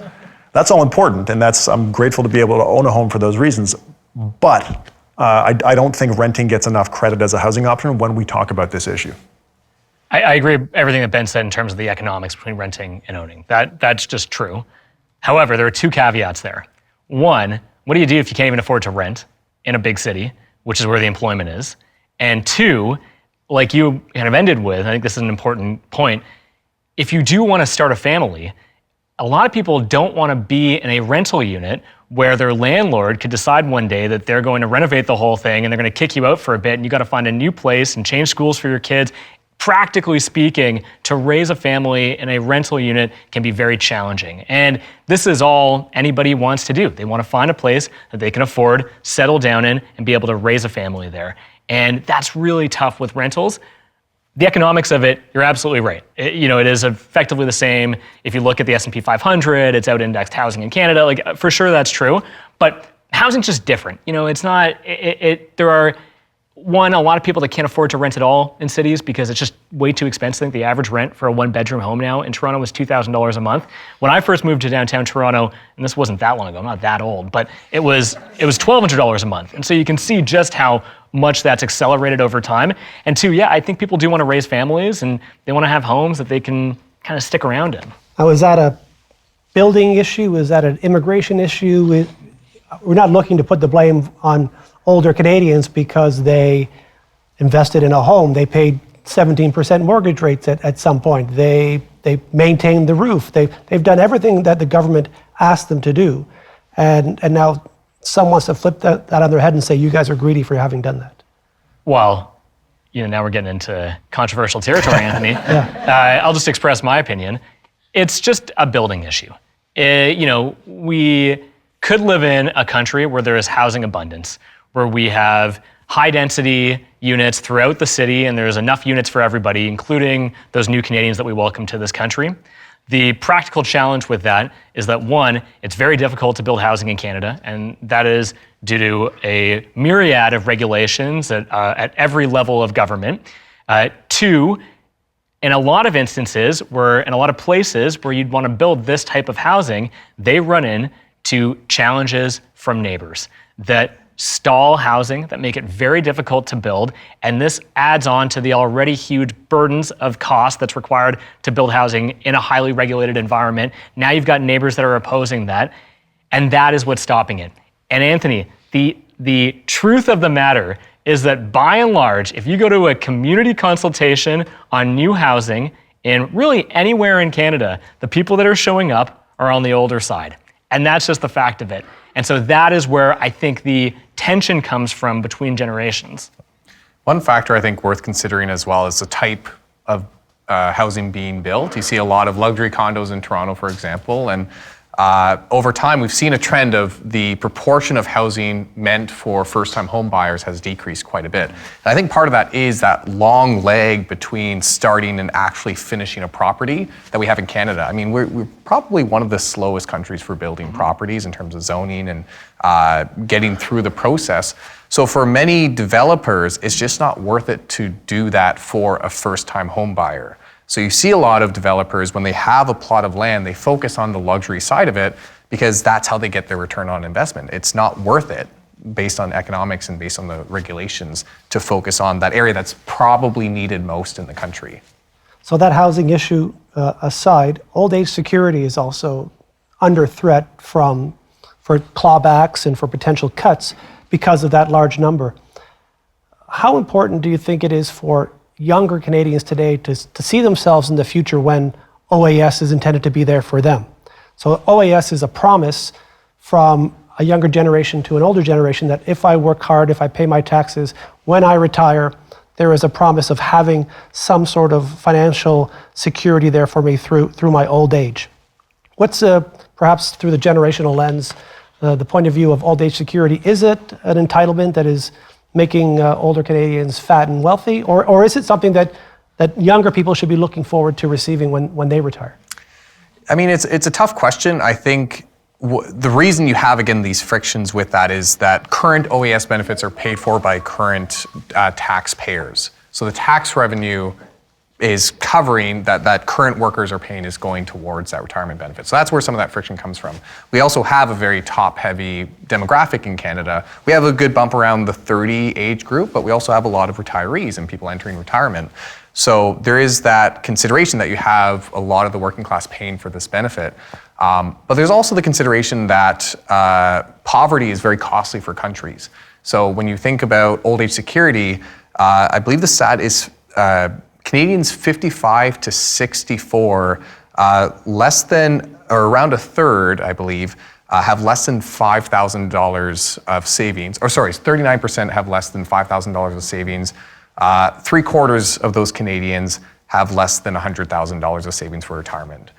That's all important, and I'm grateful to be able to own a home for those reasons. But I don't think renting gets enough credit as a housing option when we talk about this issue. I agree with everything that Ben said in terms of the economics between renting and owning. That's just true. However, there are 2 caveats there. One, what do you do if you can't even afford to rent in a big city, which is where the employment is? And 2, like you kind of ended with, I think this is an important point, if you do want to start a family, a lot of people don't want to be in a rental unit where their landlord could decide one day that they're going to renovate the whole thing and they're going to kick you out for a bit and you got to find a new place and change schools for your kids. Practically speaking, to raise a family in a rental unit can be very challenging. And this is all anybody wants to do. They want to find a place that they can afford, settle down in, and be able to raise a family there. And that's really tough with rentals. The economics of it, you're absolutely right. It is effectively the same. If you look at the S&P 500, it's out-indexed housing in Canada. Like, for sure that's true. But housing's just different. It's not, there are, one, a lot of people that can't afford to rent at all in cities because it's just way too expensive. I think the average rent for a 1-bedroom home now in Toronto was $2,000 a month. When I first moved to downtown Toronto, and this wasn't that long ago, I'm not that old, but it was $1,200 a month. And so you can see just how much that's accelerated over time. And 2, yeah, I think people do want to raise families and they want to have homes that they can kind of stick around in. Now, is that a building issue? Is that an immigration issue? We're not looking to put the blame on older Canadians because they invested in a home. They paid 17% mortgage rates at some point. They maintained the roof. They've done everything that the government asked them to do. And now someone wants to flip that on their head and say, you guys are greedy for having done that. Well, now we're getting into controversial territory, Anthony. I'll just express my opinion. It's just a building issue. We could live in a country where there is housing abundance, where we have high density units throughout the city and there's enough units for everybody, including those new Canadians that we welcome to this country. The practical challenge with that is that, one, it's very difficult to build housing in Canada, and that is due to a myriad of regulations at every level of government. 2, in a lot of instances, in a lot of places where you'd want to build this type of housing, they run into challenges from neighbors that stall housing, that make it very difficult to build, and this adds on to the already huge burdens of cost that's required to build housing in a highly regulated environment. Now you've got neighbors that are opposing that, and that is what's stopping it. And Anthony, the truth of the matter is that by and large, if you go to a community consultation on new housing in really anywhere in Canada, the people that are showing up are on the older side. And that's just the fact of it. And so that is where I think the tension comes from between generations. One factor I think worth considering as well is the type of housing being built. You see a lot of luxury condos in Toronto, for example, and over time we've seen a trend of the proportion of housing meant for first-time home buyers has decreased quite a bit. And I think part of that is that long lag between starting and actually finishing a property that we have in Canada. I mean, we're probably one of the slowest countries for building properties in terms of zoning and getting through the process. So for many developers, it's just not worth it to do that for a first-time home buyer. So you see a lot of developers, when they have a plot of land, they focus on the luxury side of it because that's how they get their return on investment. It's not worth it based on economics and based on the regulations to focus on that area that's probably needed most in the country. So that housing issue aside, old age security is also under threat for clawbacks and for potential cuts because of that large number. How important do you think it is for younger Canadians today to see themselves in the future when OAS is intended to be there for them? So OAS is a promise from a younger generation to an older generation that if I work hard, if I pay my taxes, when I retire, there is a promise of having some sort of financial security there for me through my old age. What's perhaps through the generational lens, the point of view of old age security? Is it an entitlement that is making older Canadians fat and wealthy, or is it something that younger people should be looking forward to receiving when they retire? I mean, it's a tough question. I think the reason you have, again, these frictions with that is that current OAS benefits are paid for by current taxpayers. So the tax revenue is covering that current workers are paying is going towards that retirement benefit. So that's where some of that friction comes from. We also have a very top-heavy demographic in Canada. We have a good bump around the 30 age group, but we also have a lot of retirees and people entering retirement. So there is that consideration that you have a lot of the working class paying for this benefit. But there's also the consideration that poverty is very costly for countries. So when you think about old age security, I believe the stat is Canadians 55 to 64, less than, or around a third, I believe, have less than $5,000 of savings, or sorry, 39% have less than $5,000 of savings. 3/4 of those Canadians have less than $100,000 of savings for retirement.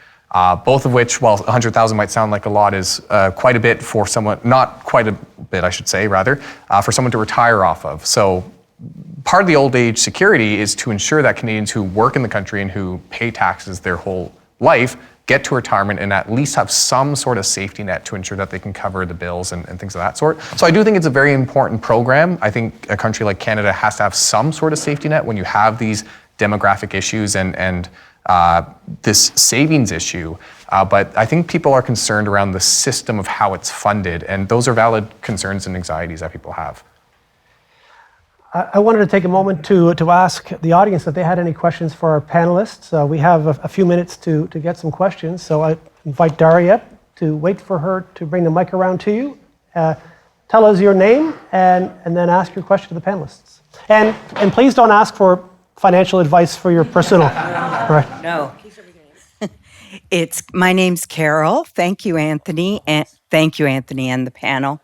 Both of which, while 100,000 might sound like a lot, is quite a bit for someone, not quite a bit, I should say, rather, for someone to retire off of. So part of the old age security is to ensure that Canadians who work in the country and who pay taxes their whole life get to retirement and at least have some sort of safety net to ensure that they can cover the bills and things of that sort. So I do think it's a very important program. I think a country like Canada has to have some sort of safety net when you have these demographic issues and this savings issue. But I think people are concerned around the system of how it's funded, and those are valid concerns and anxieties that people have. I wanted to take a moment to ask the audience if they had any questions for our panelists. We have a few minutes to get some questions, so I invite Daria to wait for her to bring the mic around to you. Tell us your name and then ask your question to the panelists. And please don't ask for financial advice for your personal. Right. No. My name's Carol. Thank you, Anthony, and the panel.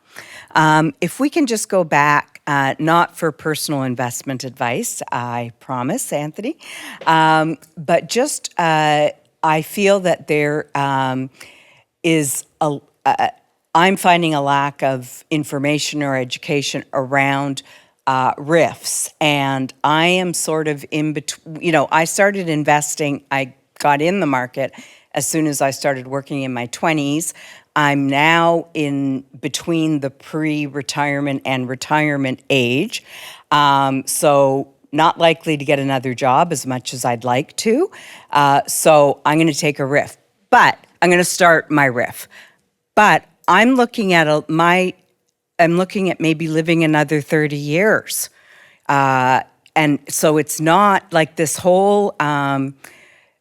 If we can just go back, not for personal investment advice, I promise, Anthony, but just I feel that there is I'm finding a lack of information or education around RIFs, and I am sort of in between. I started investing. I got in the market as soon as I started working in my 20s. I'm now in between the pre-retirement and retirement age, so not likely to get another job as much as I'd like to. So I'm going to take a RIF, but I'm going to start my RIF. But I'm looking at maybe living another 30 years, and so it's not like this whole.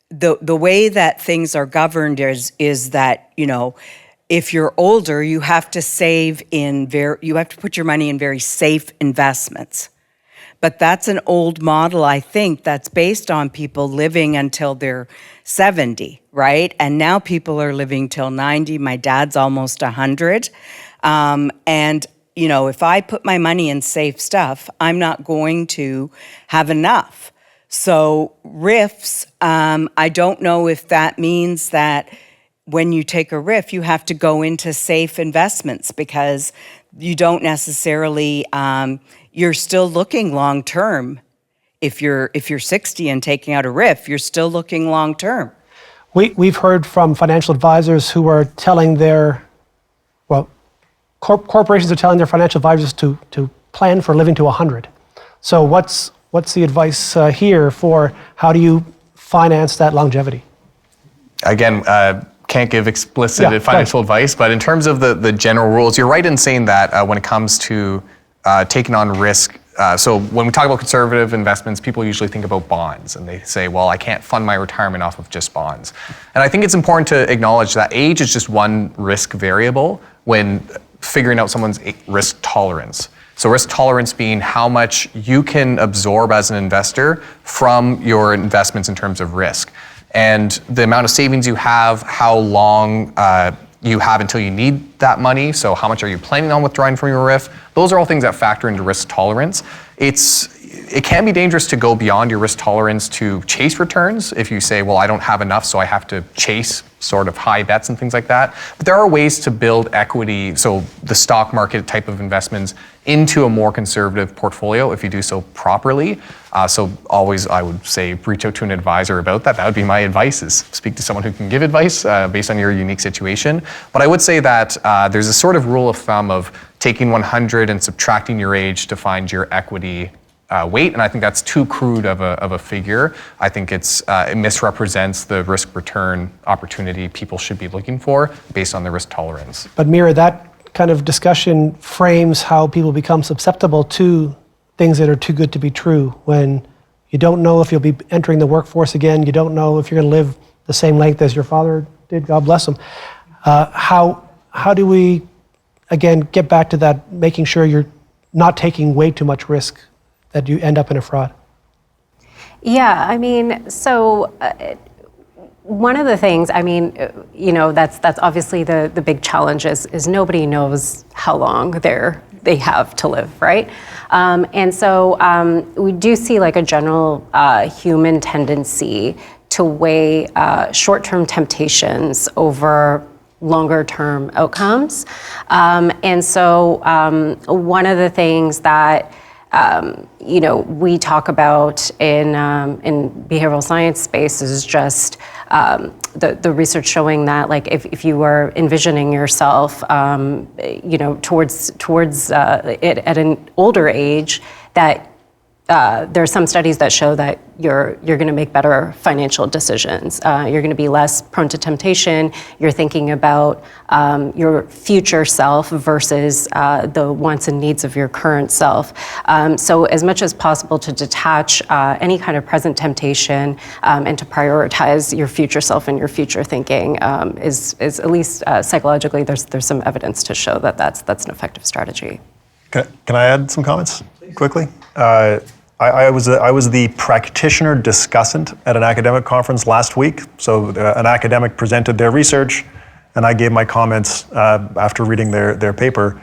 The way that things are governed is that if you're older, you have to save you have to put your money in very safe investments. But that's an old model, I think, that's based on people living until they're 70, right? And now people are living till 90. My dad's almost 100. And if I put my money in safe stuff, I'm not going to have enough. So RIFs, I don't know if that means that when you take a RIF, you have to go into safe investments because you don't necessarily, you're still looking long term. If you're 60 and taking out a RIF, you're still looking long term. We've heard from financial advisors who are telling corporations are telling their financial advisors to plan for living to 100. So what's the advice here for how do you finance that longevity? Again, can't give explicit financial advice, but in terms of the general rules, you're right in saying that when it comes to taking on risk. So when we talk about conservative investments, people usually think about bonds, and they say, well, I can't fund my retirement off of just bonds. And I think it's important to acknowledge that age is just one risk variable when figuring out someone's risk tolerance. So risk tolerance being how much you can absorb as an investor from your investments in terms of risk. And the amount of savings you have, how long you have until you need that money, so how much are you planning on withdrawing from your RIF, those are all things that factor into risk tolerance. It can be dangerous to go beyond your risk tolerance to chase returns if you say, well, I don't have enough, so I have to chase sort of high bets and things like that. But there are ways to build equity, so the stock market type of investments, into a more conservative portfolio if you do so properly. So always, I would say, reach out to an advisor about that. That would be my advice, is speak to someone who can give advice based on your unique situation. But I would say that there's a sort of rule of thumb of taking 100 and subtracting your age to find your equity weight, and I think that's too crude of a figure. I think it misrepresents the risk return opportunity people should be looking for based on their risk tolerance. But Mira, that kind of discussion frames how people become susceptible to things that are too good to be true, when you don't know if you'll be entering the workforce again, you don't know if you're going to live the same length as your father did, God bless him. How do we, again, get back to that, making sure you're not taking way too much risk that you end up in a fraud? Yeah, I mean, so one of the things, I mean, that's obviously the big challenge is nobody knows how long they have to live, right? And so we do see like a general human tendency to weigh short-term temptations over longer-term outcomes. And so one of the things that we talk about in behavioral science space is just the research showing that, like, if you were envisioning yourself, towards it at an older age, that there are some studies that show that you're going to make better financial decisions. You're going to be less prone to temptation. You're thinking about your future self versus the wants and needs of your current self. So as much as possible to detach any kind of present temptation and to prioritize your future self and your future thinking is at least psychologically, there's some evidence to show that that's an effective strategy. Can I add some comments quickly? I was the practitioner discussant at an academic conference last week. So an academic presented their research, and I gave my comments after reading their paper.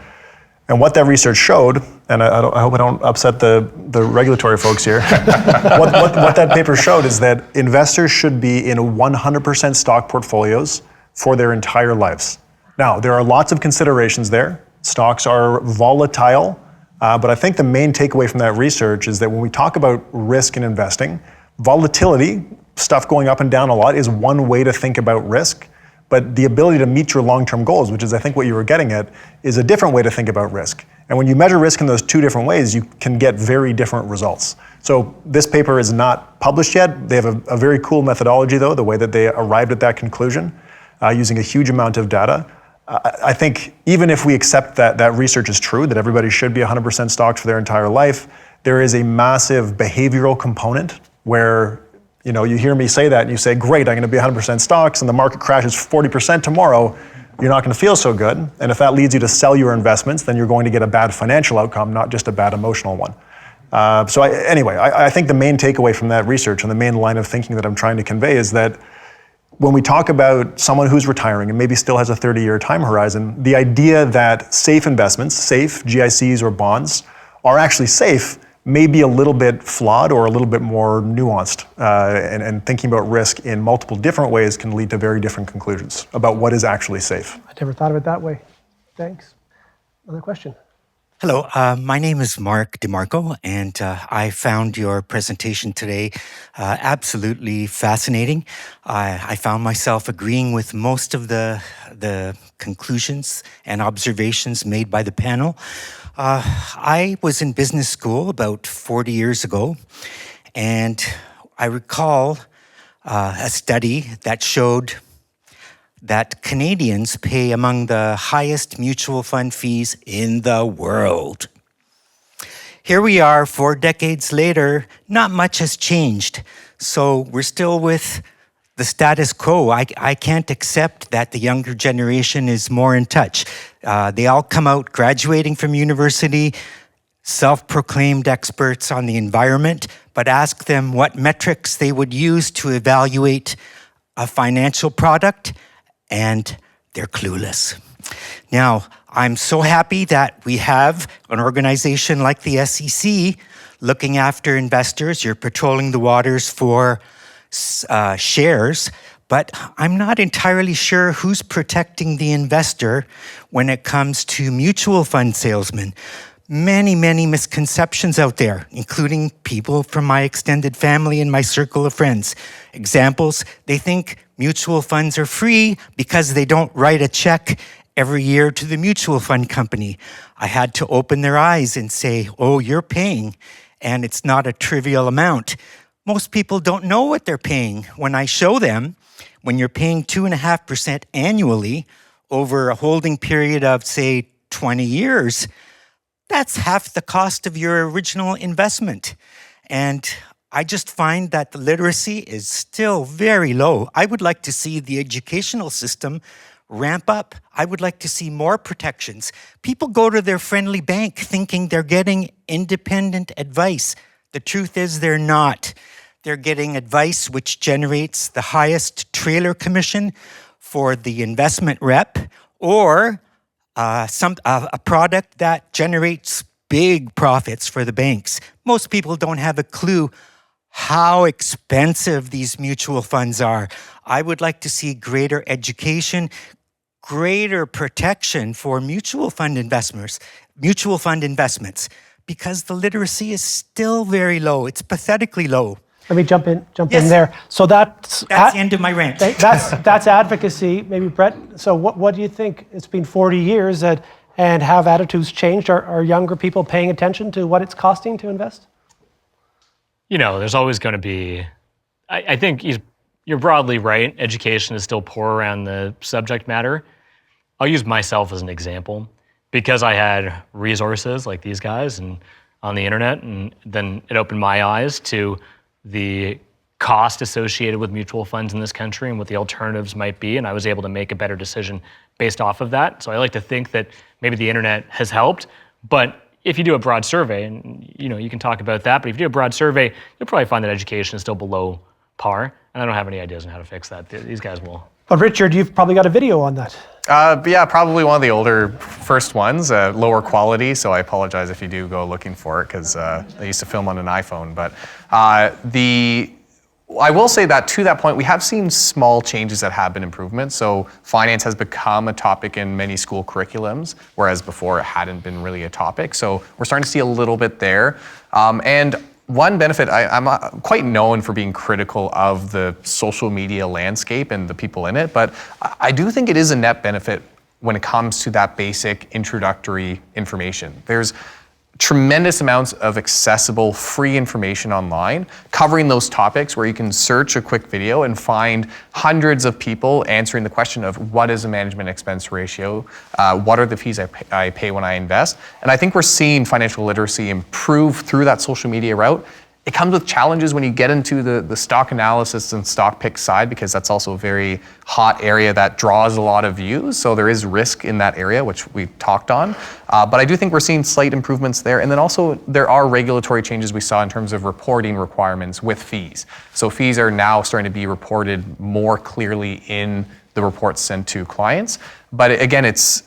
And what that research showed, and I hope I don't upset the regulatory folks here, what that paper showed is that investors should be in 100% stock portfolios for their entire lives. Now, there are lots of considerations there. Stocks are volatile. But I think the main takeaway from that research is that when we talk about risk in investing, volatility, stuff going up and down a lot, is one way to think about risk. But the ability to meet your long-term goals, which is I think what you were getting at, is a different way to think about risk. And when you measure risk in those two different ways, you can get very different results. So this paper is not published yet. They have a very cool methodology, though, the way that they arrived at that conclusion, using a huge amount of data. I think even if we accept that research is true, that everybody should be 100% stocks for their entire life, there is a massive behavioral component where, you hear me say that and you say, great, I'm going to be 100% stocks, and the market crashes 40% tomorrow, you're not going to feel so good. And if that leads you to sell your investments, then you're going to get a bad financial outcome, not just a bad emotional one. I think the main takeaway from that research and the main line of thinking that I'm trying to convey is that when we talk about someone who's retiring and maybe still has a 30-year time horizon, the idea that safe investments, safe GICs or bonds, are actually safe may be a little bit flawed or a little bit more nuanced. And thinking about risk in multiple different ways can lead to very different conclusions about what is actually safe. I never thought of it that way. Thanks. Another question. Hello, my name is Mark DeMarco, and I found your presentation today absolutely fascinating. I found myself agreeing with most of the conclusions and observations made by the panel. I was in business school about 40 years ago, and I recall a study that showed that Canadians pay among the highest mutual fund fees in the world. Here we are 4 decades later, not much has changed. So we're still with the status quo. I can't accept that the younger generation is more in touch. They all come out graduating from university, self-proclaimed experts on the environment, but ask them what metrics they would use to evaluate a financial product, and they're clueless. Now, I'm so happy that we have an organization like the SEC looking after investors. You're patrolling the waters for shares, but I'm not entirely sure who's protecting the investor when it comes to mutual fund salesmen. Many, many misconceptions out there, including people from my extended family and my circle of friends. Examples, they think mutual funds are free because they don't write a check every year to the mutual fund company. I had to open their eyes and say, oh, you're paying, and it's not a trivial amount. Most people don't know what they're paying. When I show them, when you're paying 2.5% annually over a holding period of, say, 20 years, that's half the cost of your original investment. And I just find that the literacy is still very low. I would like to see the educational system ramp up. I would like to see more protections. People go to their friendly bank thinking they're getting independent advice. The truth is they're not. They're getting advice which generates the highest trailer commission for the investment rep, or a product that generates big profits for the banks. Most people don't have a clue how expensive these mutual funds are. I would like to see greater education, greater protection for mutual fund investments, because the literacy is still very low. It's pathetically low. Let me jump in Yes. there. So that's the end of my rant. that's advocacy. Maybe Brett. So what do you think? It's been 40 years, and have attitudes changed? Are younger people paying attention to what it's costing to invest? You know, there's always going to be. I think you're broadly right. Education is still poor around the subject matter. I'll use myself as an example because I had resources like these guys and on the internet, and then it opened my eyes to the cost associated with mutual funds in this country and what the alternatives might be, and I was able to make a better decision based off of that. So I like to think that maybe the internet has helped, but if you do a broad survey, and you can talk about that, but if you do a broad survey, you'll probably find that education is still below par, and I don't have any ideas on how to fix that. These guys will. But Richard, you've probably got a video on that. Yeah, probably one of the older first ones, lower quality, so I apologize if you do go looking for it, because I used to film on an iPhone. But I will say that to that point, we have seen small changes that have been improvements. So finance has become a topic in many school curriculums, whereas before it hadn't been really a topic. So we're starting to see a little bit there. And one benefit, I'm quite known for being critical of the social media landscape and the people in it, but I do think it is a net benefit when it comes to that basic introductory information. There's tremendous amounts of accessible free information online covering those topics where you can search a quick video and find hundreds of people answering the question of what is a management expense ratio, what are the fees I pay when I invest. And I think we're seeing financial literacy improve through that social media route. It comes with challenges when you get into the stock analysis and stock pick side, because that's also a very hot area that draws a lot of views. So there is risk in that area, which we talked on. But I do think we're seeing slight improvements there. And then also there are regulatory changes we saw in terms of reporting requirements with fees. So fees are now starting to be reported more clearly in the reports sent to clients. But again, it's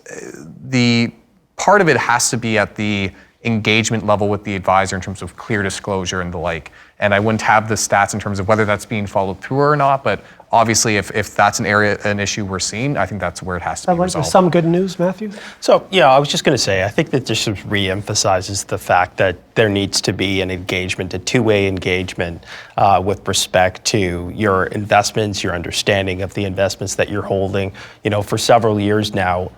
the part of it has to be at the engagement level with the advisor in terms of clear disclosure and the like. And I wouldn't have the stats in terms of whether that's being followed through or not, but obviously if that's an issue we're seeing, I think that's where it has to be resolved. There's some good news, Matthew? So, yeah, I was just going to say, I think that this just re-emphasizes the fact that there needs to be an engagement, a two-way engagement with respect to your investments, your understanding of the investments that you're holding. For several years now,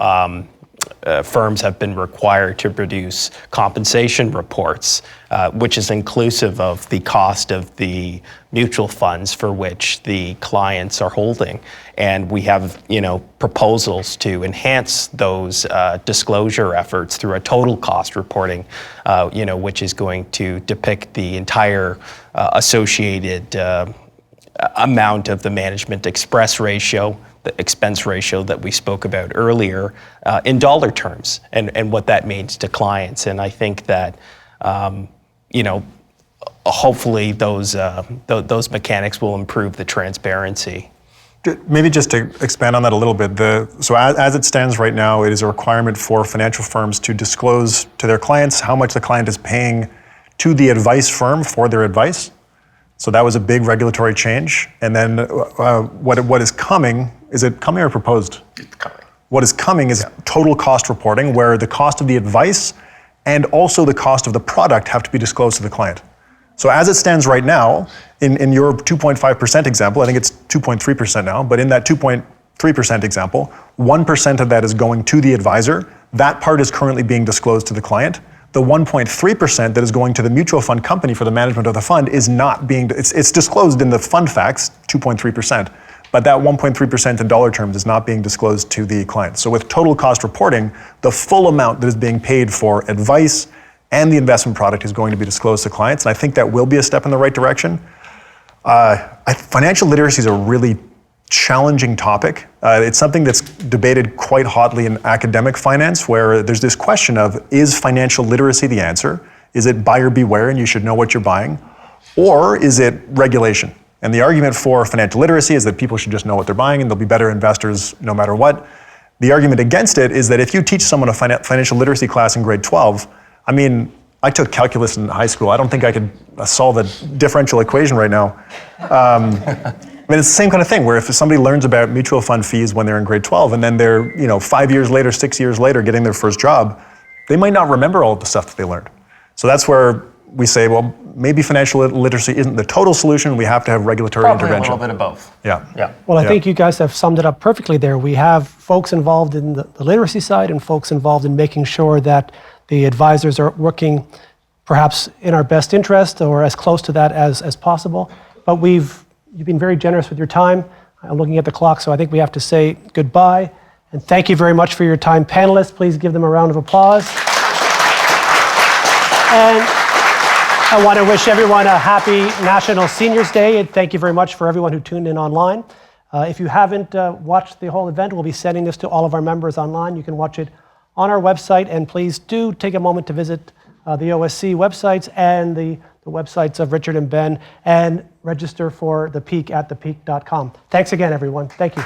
firms have been required to produce compensation reports, which is inclusive of the cost of the mutual funds for which the clients are holding. And we have, proposals to enhance those disclosure efforts through a total cost reporting, which is going to depict the entire associated amount of the management express ratio, the expense ratio that we spoke about earlier, in dollar terms, and what that means to clients. And I think that, hopefully those mechanics will improve the transparency. Maybe just to expand on that a little bit, so as it stands right now, it is a requirement for financial firms to disclose to their clients how much the client is paying to the advice firm for their advice. So that was a big regulatory change. And then what is coming, is it coming or proposed? It's coming. What is coming is total cost reporting, where the cost of the advice and also the cost of the product have to be disclosed to the client. So as it stands right now, in your 2.5% example, I think it's 2.3% now, but in that 2.3% example, 1% of that is going to the advisor. That part is currently being disclosed to the client. The 1.3% that is going to the mutual fund company for the management of the fund is not being, it's disclosed in the fund facts, 2.3%, but that 1.3% in dollar terms is not being disclosed to the client. So with total cost reporting, the full amount that is being paid for advice and the investment product is going to be disclosed to clients, and I think that will be a step in the right direction. Financial literacy is a really challenging topic. It's something that's debated quite hotly in academic finance, where there's this question of, is financial literacy the answer? Is it buyer beware and you should know what you're buying? Or is it regulation? And the argument for financial literacy is that people should just know what they're buying and they'll be better investors no matter what. The argument against it is that if you teach someone a financial literacy class in grade 12, I mean, I took calculus in high school. I don't think I could solve a differential equation right now. I mean, it's the same kind of thing, where if somebody learns about mutual fund fees when they're in grade 12 and then they're 5 years later, 6 years later getting their first job, they might not remember all of the stuff that they learned. So that's where we say, well, maybe financial literacy isn't the total solution. We have to have regulatory intervention. A little bit of both. Yeah. Well, I think you guys have summed it up perfectly there. We have folks involved in the literacy side and folks involved in making sure that the advisors are working perhaps in our best interest or as close to that as possible. But you've been very generous with your time. I'm looking at the clock, so I think we have to say goodbye. And thank you very much for your time. Panelists, please give them a round of applause. And I want to wish everyone a happy National Seniors Day, and thank you very much for everyone who tuned in online. If you haven't watched the whole event, we'll be sending this to all of our members online. You can watch it on our website, and please do take a moment to visit the OSC websites and the websites of Richard and Ben, and register for the Peak at thepeak.com. Thanks again, everyone. Thank you.